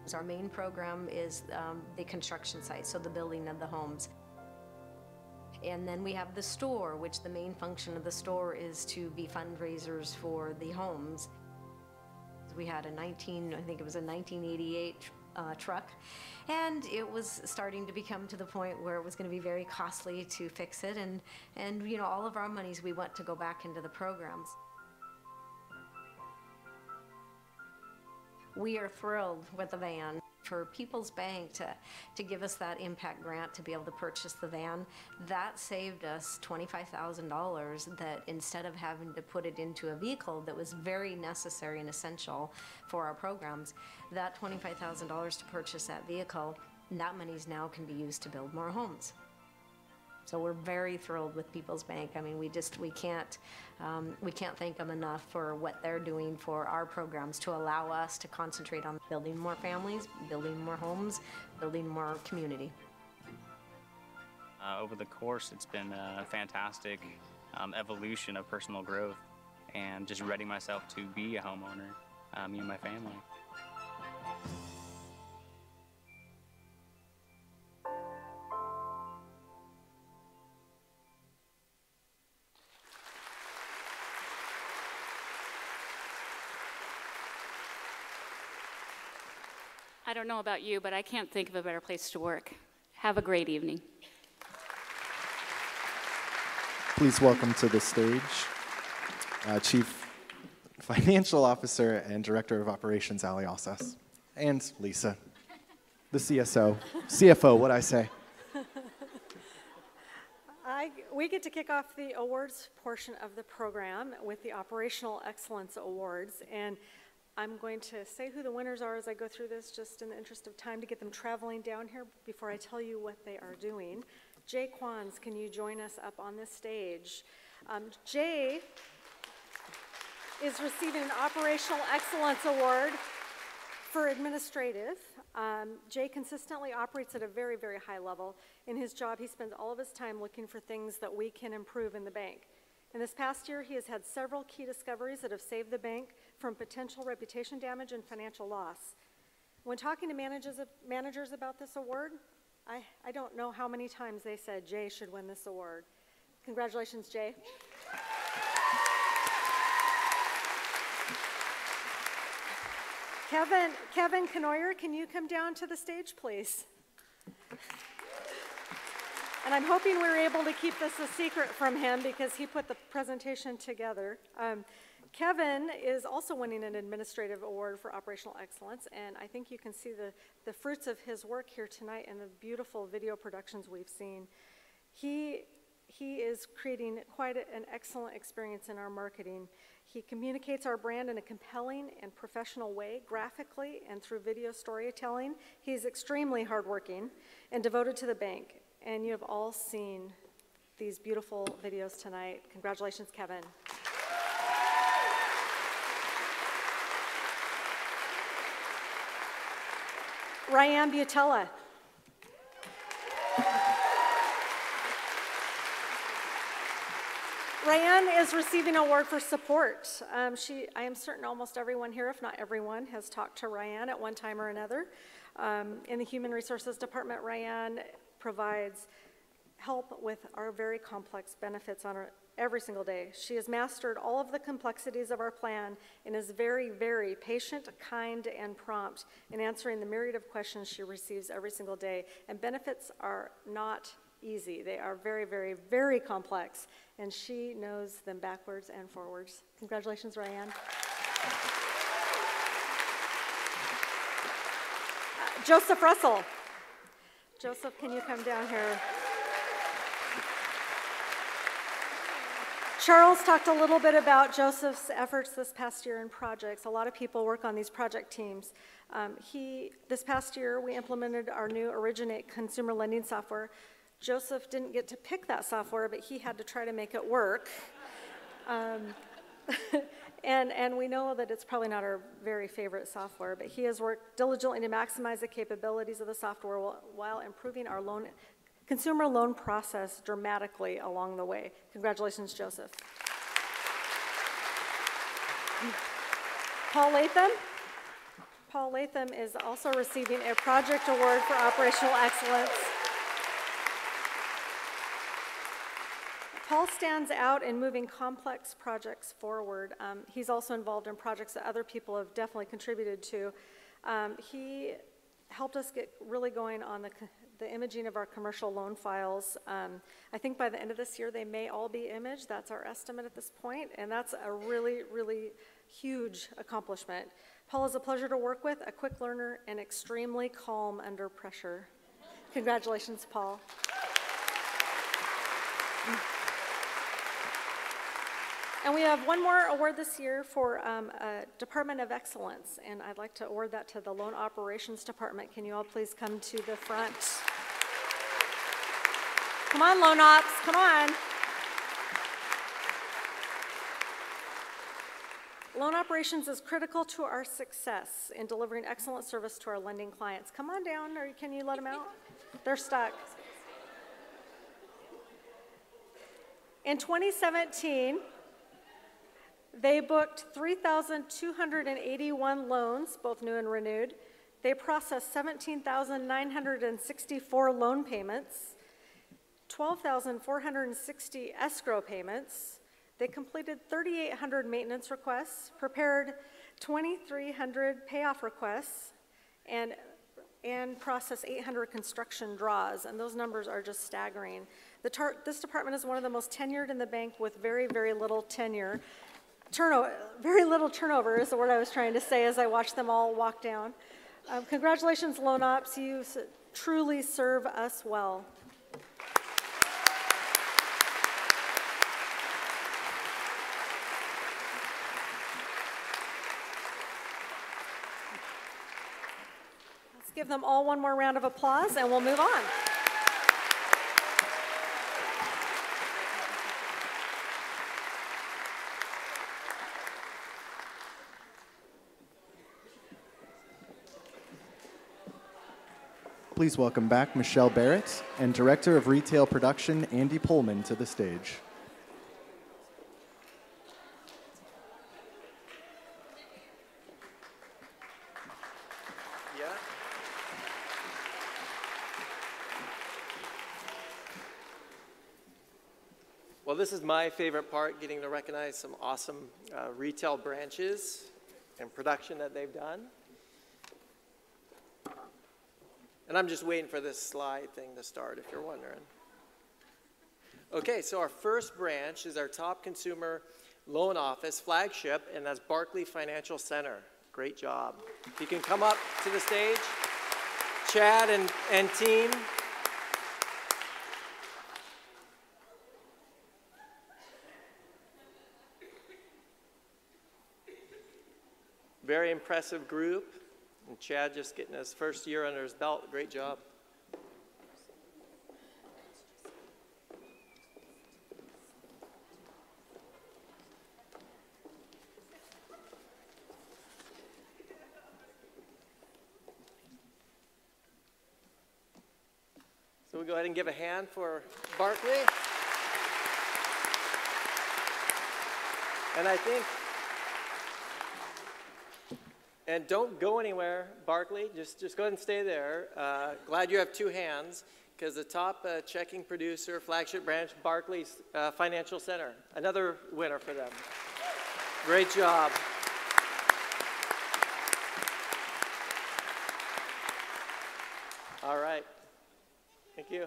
So our main program is the construction site, so the building of the homes. And then we have the store, which the main function of the store is to be fundraisers for the homes. We had I think it was a 1988 truck, and it was starting to become to the point where it was going to be very costly to fix it, and you know, all of our monies we want to go back into the programs. We are thrilled with the van. For People's Bank to give us that impact grant to be able to purchase the van, that saved us $25,000 that instead of having to put it into a vehicle that was very necessary and essential for our programs, that $25,000 to purchase that vehicle, that money's now can be used to build more homes. So we're very thrilled with People's Bank. I mean, we can't thank them enough for what they're doing for our programs to allow us to concentrate on building more families, building more homes, building more community. Over the course, it's been a fantastic evolution of personal growth and just readying myself to be a homeowner, me and my family. I don't know about you, but I can't think of a better place to work. Have a great evening. Please welcome to the stage Chief Financial Officer and Director of Operations, Ali Alsas, and Lisa, the CFO, what'd I say? We get to kick off the awards portion of the program with the Operational Excellence Awards, and I'm going to say who the winners are as I go through this, just in the interest of time to get them traveling down here before I tell you what they are doing. Jay Quans, can you join us up on the stage? Jay is receiving an Operational Excellence Award for administrative. Jay consistently operates at a very, very high level. In his job, he spends all of his time looking for things that we can improve in the bank. In this past year, he has had several key discoveries that have saved the bank from potential reputation damage and financial loss. When talking to managers about this award, I don't know how many times they said Jay should win this award. Congratulations, Jay. Kevin Knoyer, can you come down to the stage, please? And I'm hoping we're able to keep this a secret from him because he put the presentation together. Kevin is also winning an administrative award for operational excellence, and I think you can see the fruits of his work here tonight in the beautiful video productions we've seen. He is creating quite an excellent experience in our marketing. He communicates our brand in a compelling and professional way, graphically and through video storytelling. He's extremely hardworking and devoted to the bank. And you have all seen these beautiful videos tonight. Congratulations, Kevin. Ryan Butella. Ryan is receiving an award for support. I am certain almost everyone here, if not everyone, has talked to Ryan at one time or another. In the Human Resources Department, Ryan provides help with our very complex benefits on every single day. She has mastered all of the complexities of our plan and is very, very patient, kind, and prompt in answering the myriad of questions she receives every single day. And benefits are not easy. They are very, very, very complex, and she knows them backwards and forwards. Congratulations, Ryan. Joseph Russell. Joseph, can you come down here? Charles talked a little bit about Joseph's efforts this past year in projects. A lot of people work on these project teams. This past year, we implemented our new Originate consumer lending software. Joseph didn't get to pick that software, but he had to try to make it work. And we know that it's probably not our very favorite software, but he has worked diligently to maximize the capabilities of the software while improving our consumer loan process dramatically along the way. Congratulations, Joseph. Paul Latham. Paul Latham is also receiving a project award for operational excellence. Paul stands out in moving complex projects forward. He's also involved in projects that other people have definitely contributed to. He helped us get really going on the imaging of our commercial loan files. I think by the end of this year, they may all be imaged. That's our estimate at this point, and that's a really, really huge accomplishment. Paul is a pleasure to work with, a quick learner, and extremely calm under pressure. Congratulations, Paul. And we have one more award this year for Department of Excellence, and I'd like to award that to the Loan Operations Department. Can you all please come to the front? Come on, Loan Ops, come on. Loan operations is critical to our success in delivering excellent service to our lending clients. Come on down, or can you let them out? They're stuck. In 2017, they booked 3,281 loans, both new and renewed. They processed 17,964 loan payments, 12,460 escrow payments. They completed 3,800 maintenance requests, prepared 2,300 payoff requests, and processed 800 construction draws, and those numbers are just staggering. This department is one of the most tenured in the bank with very, very little tenure. Very little turnover is the word I was trying to say as I watched them all walk down. Congratulations, Loan Ops. You truly serve us well. give them all one more round of applause and we'll move on. Please welcome back Michelle Barrett and Director of Retail Production, Andy Pullman, to the stage. Yeah. Well, this is my favorite part, getting to recognize some awesome retail branches and production that they've done. And I'm just waiting for this slide thing to start, if you're wondering. Okay, so our first branch is our top consumer loan office flagship, and that's Barclay Financial Center. Great job. If you can come up to the stage, Chad and team. Very impressive group. And Chad just getting his first year under his belt. Great job. So we'll go ahead and give a hand for Barclay. And I think, and don't go anywhere, Barclay. Just go ahead and stay there. Glad you have two hands, because the top checking producer, flagship branch, Barclays Financial Center. Another winner for them. Great job. All right. Thank you.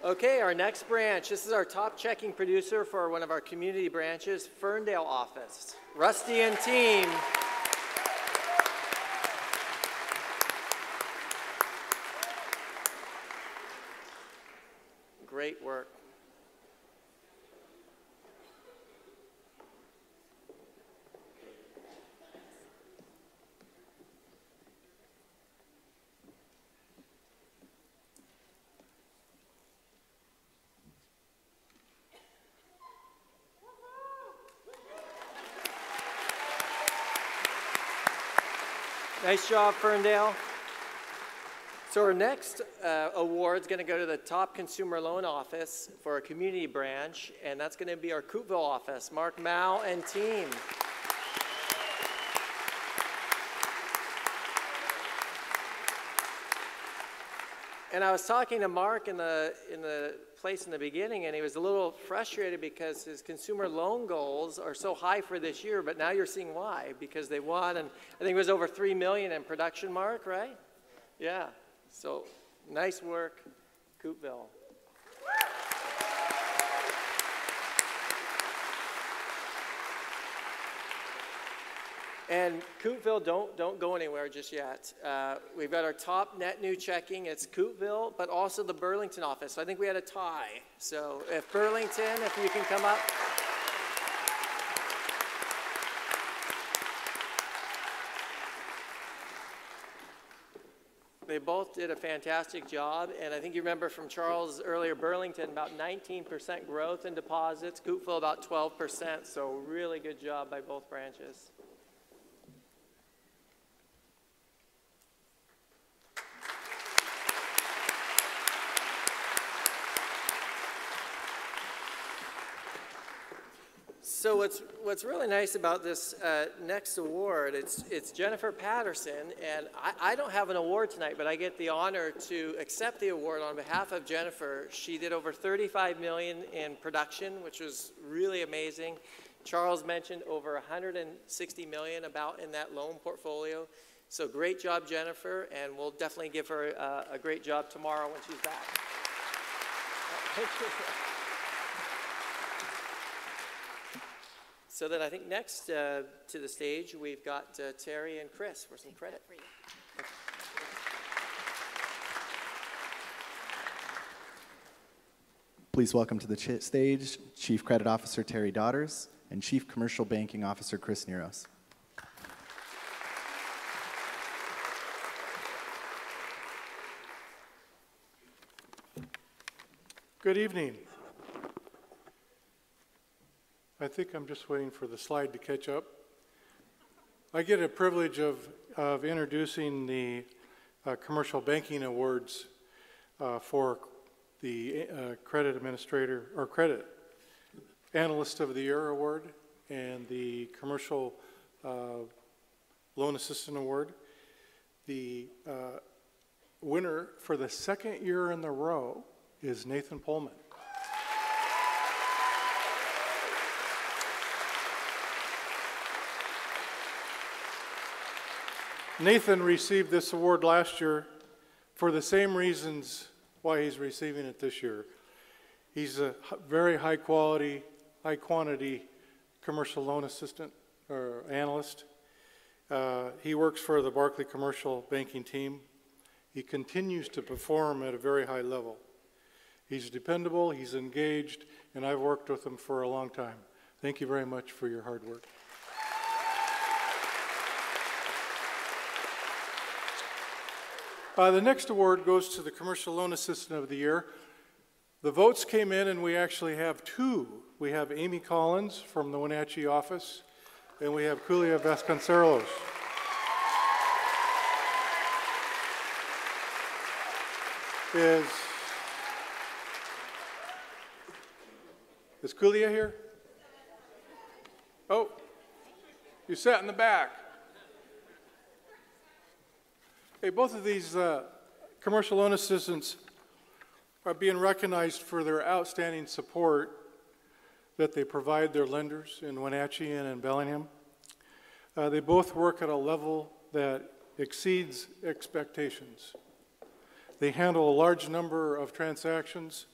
Okay, our next branch. This is our top checking producer for one of our community branches, Ferndale office. Rusty and team. Great work. Nice job, Ferndale. So our next award is going to go to the top consumer loan office for a community branch, and that's going to be our Coupeville office, Mark Mao and team. And I was talking to Mark in the place in the beginning, and he was a little frustrated because his consumer loan goals are so high for this year, but now you're seeing why, because they won, and I think it was over $3 million in production, Mark, right? Yeah, so nice work, Coupeville. And Coupeville, don't go anywhere just yet. We've got our top net new checking. It's Coupeville, but also the Burlington office. So I think we had a tie. So if Burlington, if you can come up. They both did a fantastic job, and I think you remember from Charles earlier, Burlington, about 19% growth in deposits, Coupeville about 12%, so really good job by both branches. So what's really nice about this next award, it's Jennifer Patterson, and I don't have an award tonight, but I get the honor to accept the award on behalf of Jennifer. She did over $35 million in production, which was really amazing. Charles mentioned over $160 million about in that loan portfolio. So great job, Jennifer, and we'll definitely give her a great job tomorrow when she's back. Thank you. So then I think next to the stage, we've got Terry and Chris for some credit. Please welcome to the stage Chief Credit Officer Terry Daughters and Chief Commercial Banking Officer Chris Neros. Good evening. I think I'm just waiting for the slide to catch up. I get a privilege of introducing the Commercial Banking Awards for the Credit Administrator, or Credit Analyst of the Year Award, and the Commercial Loan Assistant Award. The winner for the second year in a row is Nathan Pullman. Nathan received this award last year for the same reasons why he's receiving it this year. He's a very high quality, high quantity commercial loan assistant or analyst. He works for the Barclay Commercial Banking team. He continues to perform at a very high level. He's dependable, he's engaged, and I've worked with him for a long time. Thank you very much for your hard work. The next award goes to the Commercial Loan Assistant of the Year. The votes came in, and we actually have two. We have Amy Collins from the Wenatchee office, and we have Julia Vasconcelos. Is Julia here? Oh, you sat in the back. Hey, both of these commercial loan assistants are being recognized for their outstanding support that they provide their lenders in Wenatchee and in Bellingham. They both work at a level that exceeds expectations. They handle a large number of transactions.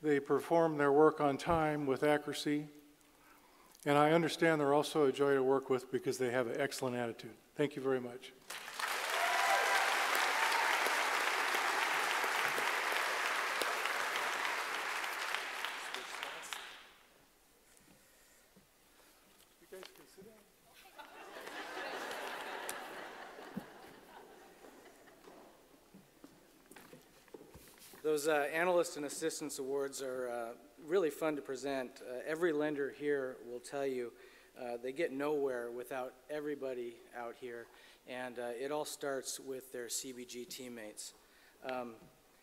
They perform their work on time with accuracy. And I understand they're also a joy to work with because they have an excellent attitude. Thank you very much. You guys can sit down. Those Analyst and Assistance Awards are really fun to present. Every lender here will tell you they get nowhere without everybody out here, and it all starts with their CBG teammates.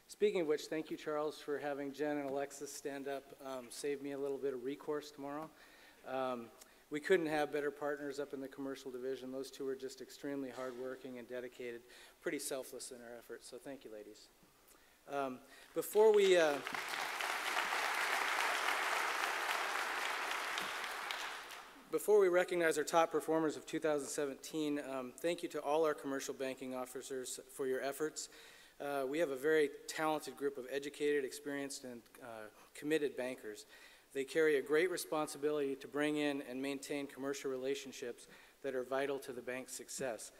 Speaking of which, thank you, Charles, for having Jen and Alexis stand up. Saved me a little bit of recourse tomorrow. We couldn't have better partners up in the commercial division. Those two are just extremely hardworking and dedicated, pretty selfless in their efforts, so thank you, ladies. Before we recognize our top performers of 2017, thank you to all our commercial banking officers for your efforts. We have a very talented group of educated, experienced, and committed bankers. They carry a great responsibility to bring in and maintain commercial relationships that are vital to the bank's success.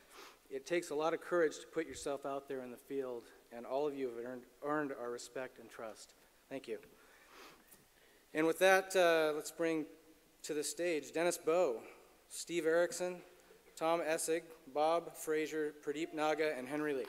It takes a lot of courage to put yourself out there in the field, and all of you have earned our respect and trust. Thank you. And with that, let's bring to the stage Dennis Bowe, Steve Erickson, Tom Essig, Bob Frazier, Pradeep Naga, and Henry Lee.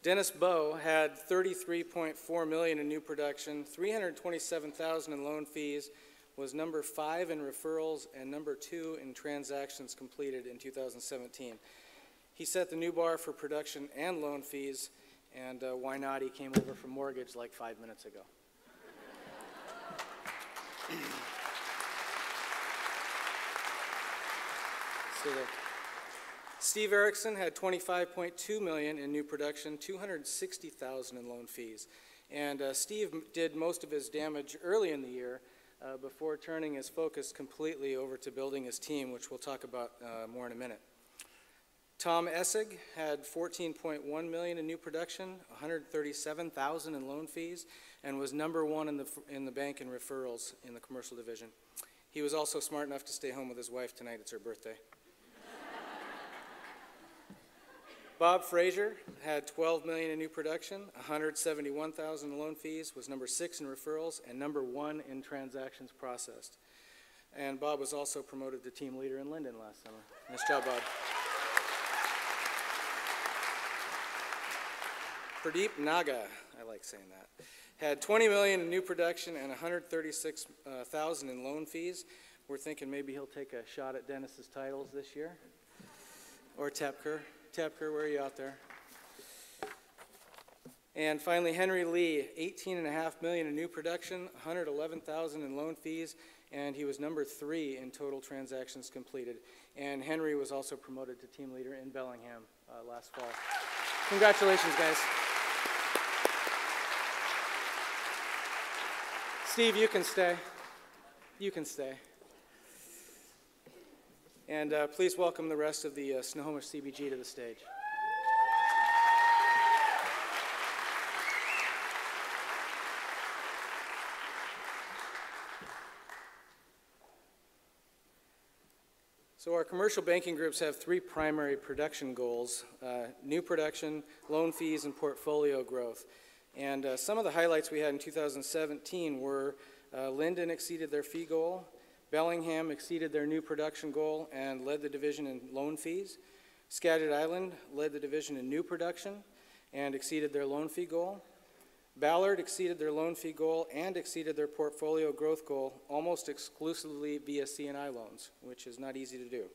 Dennis Bowe had $33.4 million in new production, $327,000 in loan fees, was number 5 in referrals and number 2 in transactions completed in 2017. He set the new bar for production and loan fees, and why not? He came over from mortgage like 5 minutes ago. Steve Erickson had $25.2 million in new production, $260,000 in loan fees. And Steve did most of his damage early in the year before turning his focus completely over to building his team, which we'll talk about more in a minute. Tom Essig had $14.1 million in new production, $137,000 in loan fees, and was number 1 in the bank in referrals in the commercial division. He was also smart enough to stay home with his wife tonight. It's her birthday. Bob Frazier had 12 million in new production, 171,000 in loan fees, was number 6 in referrals, and number 1 in transactions processed. And Bob was also promoted to team leader in Linden last summer. Nice job, Bob. Pradeep Naga, I like saying that, had 20 million in new production and 136,000 in loan fees. We're thinking maybe he'll take a shot at Dennis's titles this year. Or Tepker. Tepker, where are you out there? And finally, Henry Lee, 18.5 million in new production, 111,000 in loan fees, and he was number 3 in total transactions completed. And Henry was also promoted to team leader in Bellingham last fall. Congratulations, guys. Steve, you can stay. You can stay. And please welcome the rest of the Snohomish CBG to the stage. So our commercial banking groups have 3 primary production goals: new production, loan fees, and portfolio growth. And some of the highlights we had in 2017 were Linden exceeded their fee goal, Bellingham exceeded their new production goal and led the division in loan fees. Skagit Island led the division in new production and exceeded their loan fee goal. Ballard exceeded their loan fee goal and exceeded their portfolio growth goal almost exclusively via C&I loans, which is not easy to do.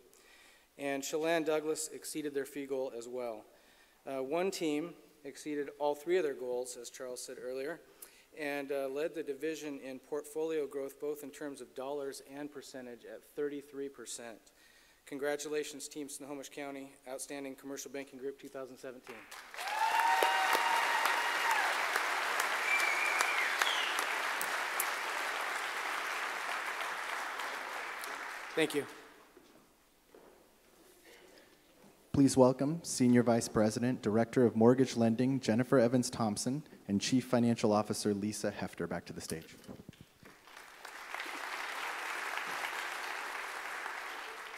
And Chelan Douglas exceeded their fee goal as well. One team exceeded all 3 of their goals, as Charles said earlier, and led the division in portfolio growth both in terms of dollars and percentage at 33%. Congratulations, Team Snohomish County, Outstanding Commercial Banking Group 2017. Thank you. Please welcome Senior Vice President, Director of Mortgage Lending, Jennifer Evans Thompson, and Chief Financial Officer, Lisa Hefter, back to the stage.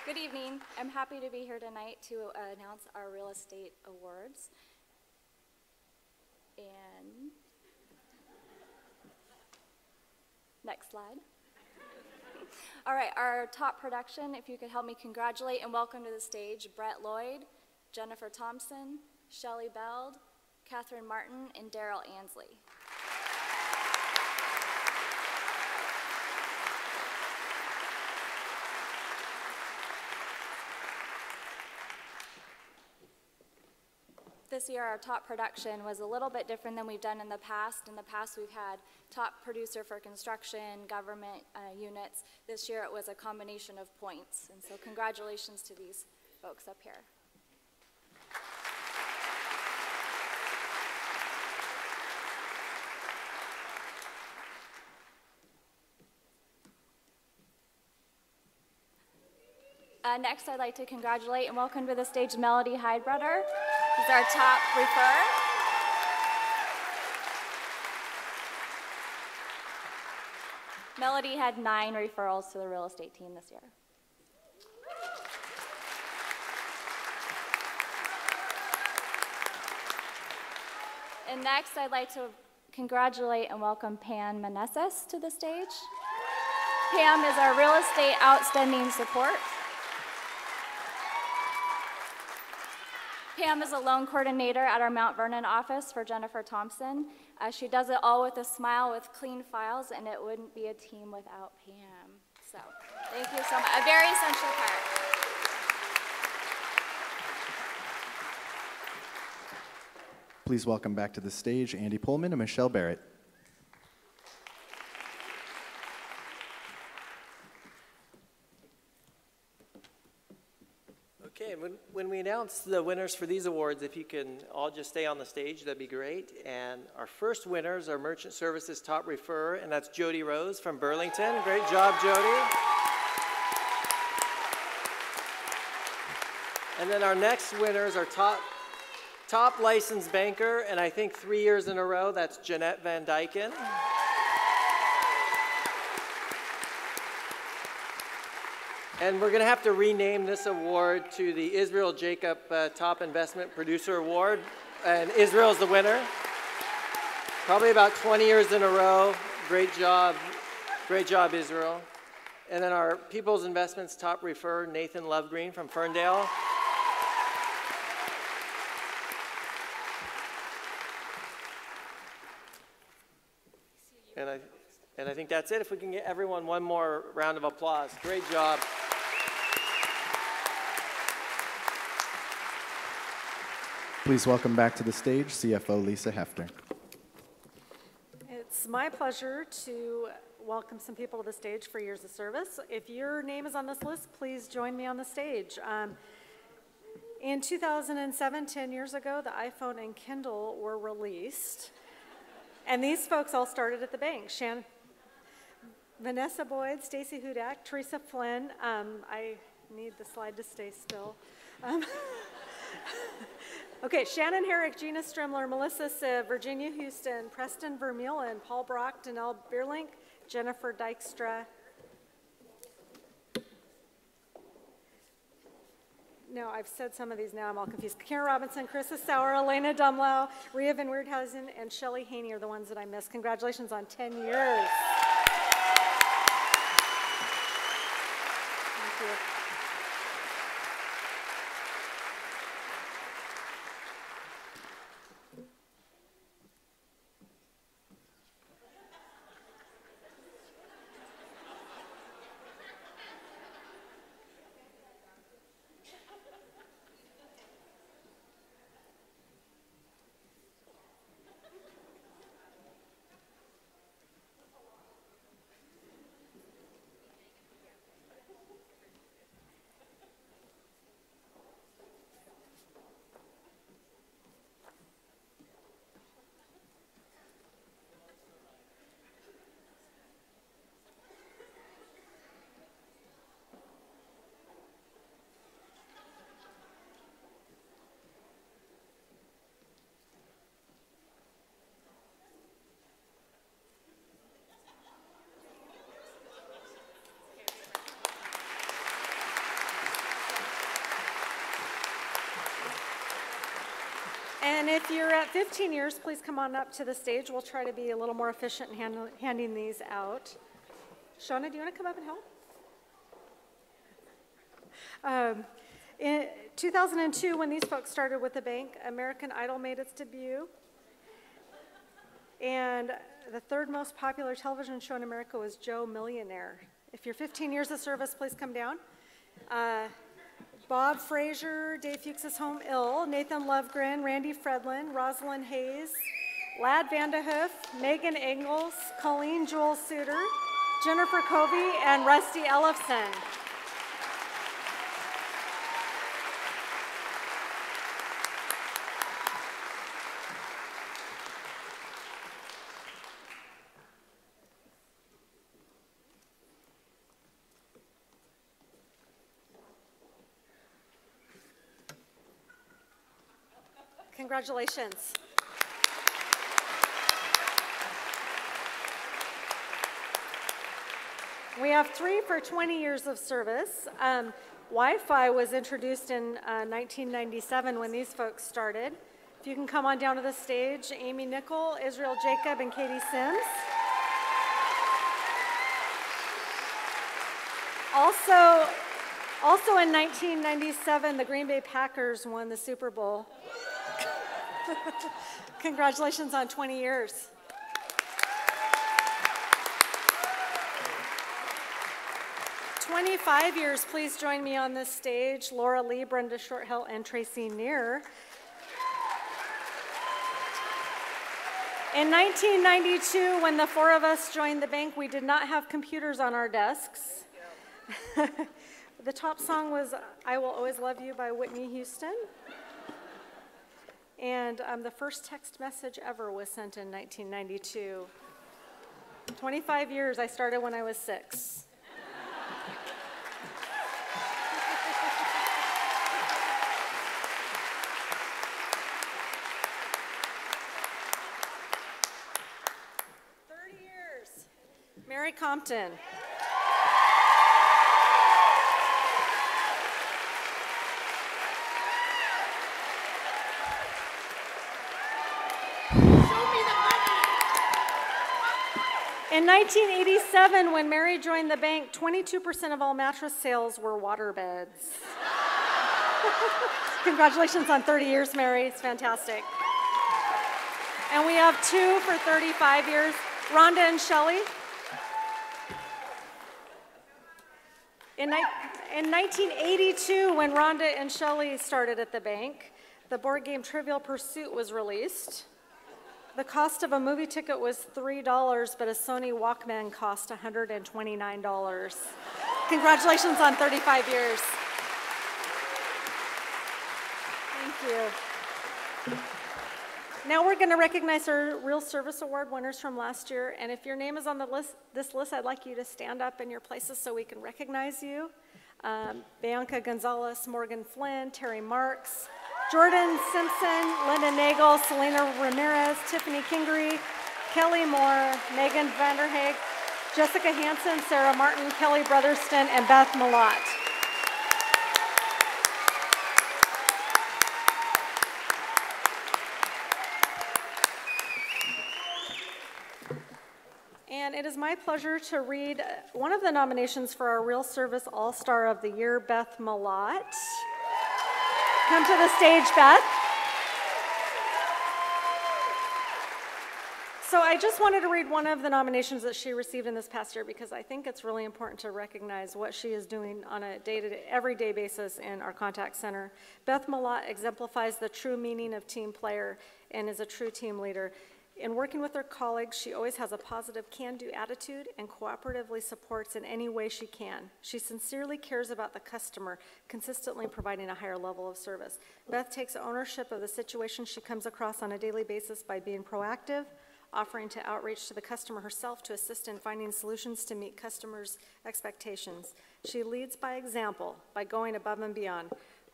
Good evening. I'm happy to be here tonight to announce our real estate awards. And next slide. All right, our top production, if you could help me congratulate and welcome to the stage Brett Lloyd, Jennifer Thompson, Shelley Beld, Catherine Martin, and Daryl Ansley. This year, our top production was a little bit different than we've done in the past. In the past, we've had top producer for construction, government units. This year, it was a combination of points. And so congratulations to these folks up here. Next, I'd like to congratulate and welcome to the stage Melody Heidbreder. She's our top referrer. Melody had 9 referrals to the real estate team this year. And next, I'd like to congratulate and welcome Pam Meneses to the stage. Pam is our real estate outstanding support. Pam is a loan coordinator at our Mount Vernon office for Jennifer Thompson. She does it all with a smile, with clean files, and it wouldn't be a team without Pam. So, thank you so much. A very essential part. Please welcome back to the stage Andy Pullman and Michelle Barrett. Okay, when we announce the winners for these awards, if you can all just stay on the stage, that'd be great. And our first winners are Merchant Services Top Referrer, and that's Jody Rose from Burlington. Great job, Jody. And then our next winners are top licensed banker, and I think 3 years in a row, that's Jeanette Van Dyken. And we're going to have to rename this award to the Israel Jacob Top Investment Producer Award. And Israel's the winner. Probably about 20 years in a row. Great job. Great job, Israel. And then our People's Investments Top Refer, Nathan Lovegreen from Ferndale. And I think that's it. If we can get everyone one more round of applause. Great job. Please welcome back to the stage CFO Lisa Hefter. It's my pleasure to welcome some people to the stage for years of service. If your name is on this list, please join me on the stage. In 2007, 10 years ago, the iPhone and Kindle were released. And these folks all started at the bank. Vanessa Boyd, Stacy Hudak, Teresa Flynn. I need the slide to stay still. Okay, Shannon Herrick, Gina Strimler, Melissa Siv, Virginia Houston, Preston Vermeulen, Paul Brock, Danelle Bierlink, Jennifer Dykstra. No, I've said some of these now, I'm all confused. Karen Robinson, Carissa Sauer, Elena Dumlau, Ria Van Weirdhausen, and Shelley Haney are the ones that I missed. Congratulations on 10 years. Thank you. And if you're at 15 years, please come on up to the stage. We'll try to be a little more efficient in handing these out. Shauna, do you want to come up and help? In 2002, when these folks started with the bank, American Idol made its debut. And the third most popular television show in America was Joe Millionaire. If you're 15 years of service, please come down. Bob Frazier, Dave Fuchs is home ill, Nathan Lovegren, Randy Fredlin, Rosalind Hayes, Lad Vandehoof, Megan Engels, Colleen Joel Suter, Jennifer Covey, and Rusty Ellefson. Congratulations. We have 3 for 20 years of service. Wi-Fi was introduced in 1997 when these folks started. If you can come on down to the stage, Amy Nickel, Israel Jacob, and Katie Sims. Also in 1997, the Green Bay Packers won the Super Bowl. Congratulations on 20 years. "25 years, please join me on this stage. Laura Lee, Brenda Shorthill, and Tracy Neer. In 1992, when the 4 of us joined the bank, we did not have computers on our desks. The top song was "I Will Always Love You" by Whitney Houston. And the first text message ever was sent in 1992. 25 years, I started when I was 6. Mary Compton. In 1987, when Mary joined the bank, 22% of all mattress sales were waterbeds. Congratulations on 30 years, Mary. It's fantastic. And we have 2 for 35 years, Rhonda and Shelley. In 1982, when Rhonda and Shelley started at the bank, the board game Trivial Pursuit was released. The cost of a movie ticket was $3, but a Sony Walkman cost $129. Congratulations on 35 years. Thank you. Now we're going to recognize our Real Service Award winners from last year, and if your name is on the list, this list, I'd like you to stand up in your places so we can recognize you. Bianca Gonzalez, Morgan Flynn, Terry Marks, Jordan Simpson, Linda Nagel, Selena Ramirez, Tiffany Kingery, Kelly Moore, Megan Vanderhaeg, Jessica Hansen, Sarah Martin, Kelly Brotherston, and Beth Malott. And it is my pleasure to read one of the nominations for our Real Service All-Star of the Year, Beth Malott. Come to the stage, Beth. So I just wanted to read one of the nominations that she received in this past year because I think it's really important to recognize what she is doing on a everyday basis in our contact center. Beth Malott exemplifies the true meaning of team player and is a true team leader. In working with her colleagues, she always has a positive can-do attitude and cooperatively supports in any way she can. She sincerely cares about the customer, consistently providing a higher level of service. Beth takes ownership of the situation she comes across on a daily basis by being proactive, offering to outreach to the customer herself to assist in finding solutions to meet customers' expectations. She leads by example, by going above and beyond.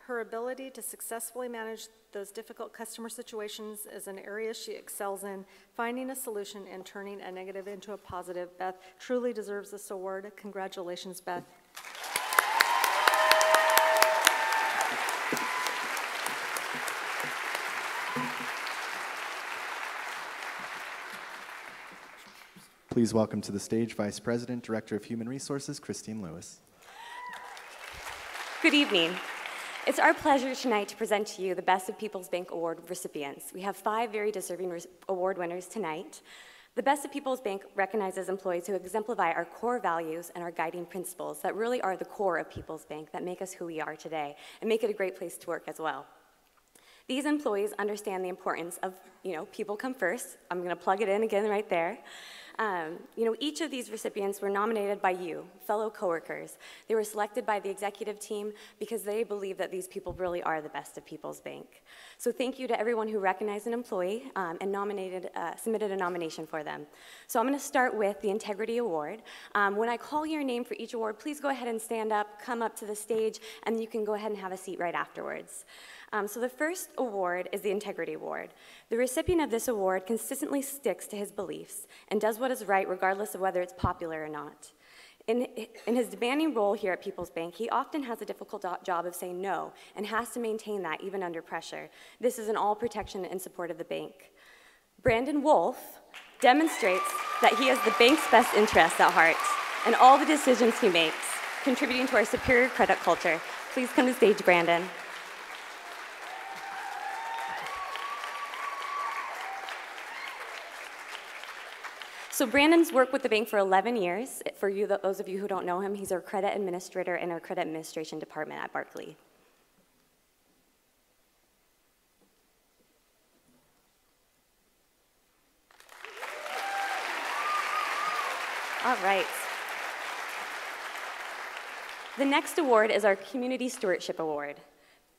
Her ability to successfully manage those difficult customer situations is an area she excels in, finding a solution and turning a negative into a positive. Beth truly deserves this award. Congratulations, Beth. Please welcome to the stage Vice President, Director of Human Resources, Christine Lewis. Good evening. It's our pleasure tonight to present to you the Best of People's Bank Award recipients. We have 5 very deserving award winners tonight. The Best of People's Bank recognizes employees who exemplify our core values and our guiding principles that really are the core of People's Bank that make us who we are today and make it a great place to work as well. These employees understand the importance of, people come first. I'm going to plug it in again right there. Each of these recipients were nominated by you, fellow coworkers. They were selected by the executive team because they believe that these people really are the best of People's Bank. So thank you to everyone who recognized an employee and submitted a nomination for them. So I'm going to start with the Integrity Award. When I call your name for each award, please go ahead and stand up, come up to the stage, and you can go ahead and have a seat right afterwards. So the first award is the Integrity Award. The recipient of this award consistently sticks to his beliefs and does what is right regardless of whether it's popular or not. In his demanding role here at People's Bank, he often has a difficult job of saying no and has to maintain that even under pressure. This is in all protection and support of the bank. Brandon Wolf demonstrates that he has the bank's best interests at heart in all the decisions he makes, contributing to our superior credit culture. Please come to the stage, Brandon. So Brandon's worked with the bank for 11 years. For you, those of you who don't know him, he's our credit administrator in our credit administration department at Barclay. All right. The next award is our Community Stewardship Award.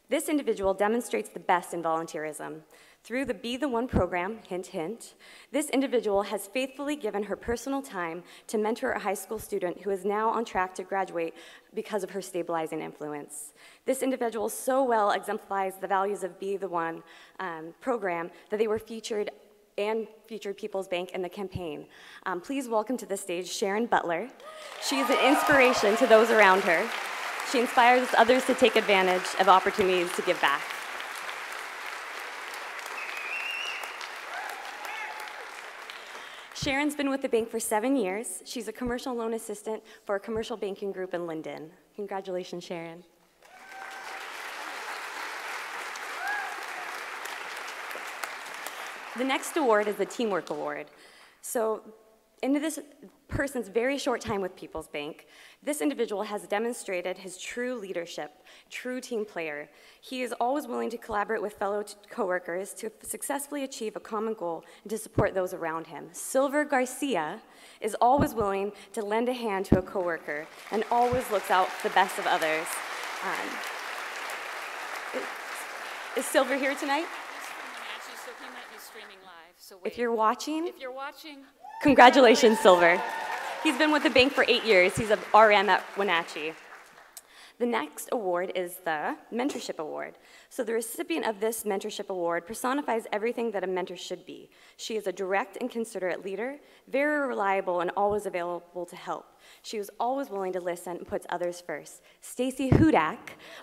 This individual demonstrates the best in volunteerism. Through the Be the One program, hint, hint, this individual has faithfully given her personal time to mentor a high school student who is now on track to graduate because of her stabilizing influence. This individual so well exemplifies the values of Be the One program that they were featured People's Bank in the campaign. Please welcome to the stage Sharon Butler. She is an inspiration to those around her. She inspires others to take advantage of opportunities to give back. Sharon's been with the bank for 7 years. She's a commercial loan assistant for a commercial banking group in Linden. Congratulations, Sharon. The next award is the Teamwork Award. So, into this person's very short time with People's Bank, this individual has demonstrated his true leadership, true team player. He is always willing to collaborate with fellow coworkers to successfully achieve a common goal and to support those around him. Silver Garcia is always willing to lend a hand to a coworker and always looks out for the best of others. Is Silver here tonight? So he might be streaming live. So If you're watching, watching, congratulations, Silver. He's been with the bank for 8 years. He's a RM at Wenatchee. The next award is the Mentorship Award. So the recipient of this Mentorship Award personifies everything that a mentor should be. She is a direct and considerate leader, very reliable and always available to help. She is always willing to listen and puts others first. Stacy Hudak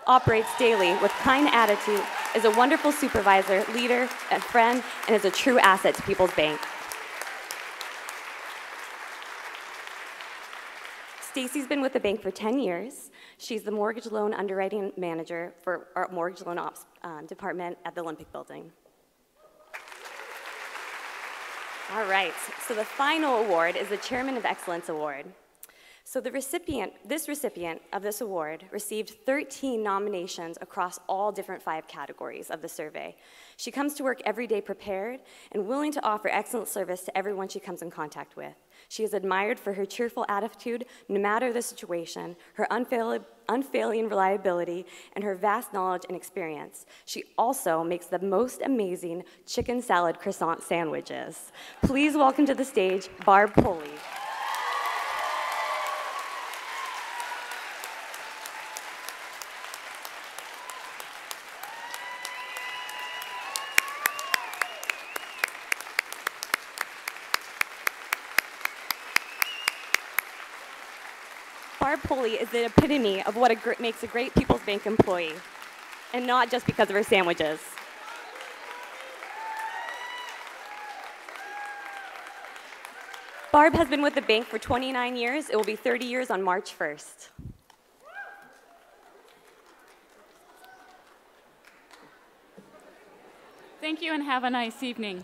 operates daily with kind attitude, is a wonderful supervisor, leader, and friend, and is a true asset to People's Bank. Stacy's been with the bank for 10 years. She's the mortgage loan underwriting manager for our mortgage loan ops department at the Olympic Building. All right, so the final award is the Chairman of Excellence Award. So this recipient of this award received 13 nominations across all different 5 categories of the survey. She comes to work every day prepared and willing to offer excellent service to everyone she comes in contact with. She is admired for her cheerful attitude, no matter the situation, her unfailing reliability, and her vast knowledge and experience. She also makes the most amazing chicken salad croissant sandwiches. Please welcome to the stage, Barb Pulley. Barb Pulley is the epitome of what makes a great People's Bank employee, and not just because of her sandwiches. Barb has been with the bank for 29 years. It will be 30 years on March 1st. thank you and have a nice evening.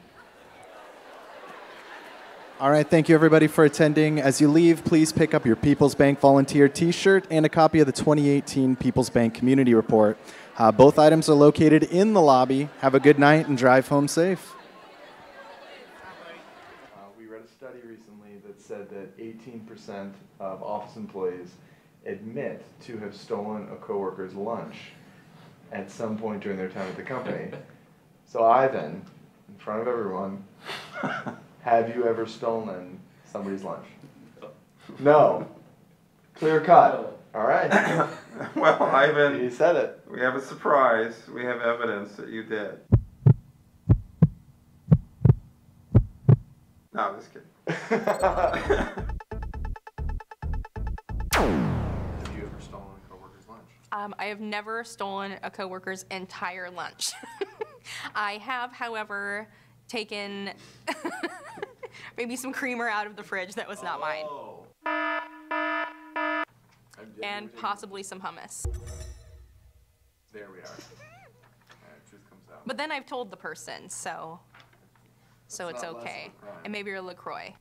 All right, thank you everybody for attending. As you leave, please pick up your People's Bank Volunteer t-shirt and a copy of the 2018 People's Bank Community Report. Both items are located in the lobby. Have a good night and drive home safe. We read a study recently that said that 18% of office employees admit to have stolen a coworker's lunch at some point during their time at the company. So Ivan, in front of everyone, have you ever stolen somebody's lunch? No. Clear cut. All right. Well, Ivan, you said it. We have a surprise. We have evidence that you did. No, I'm just kidding. Have you ever stolen a coworker's lunch? I have never stolen a coworker's entire lunch. I have, however, taken maybe some creamer out of the fridge that was not mine. And possibly some hummus. There we are. Truth comes out. But then I've told the person, so it's not less okay. of a crime. And maybe a LaCroix.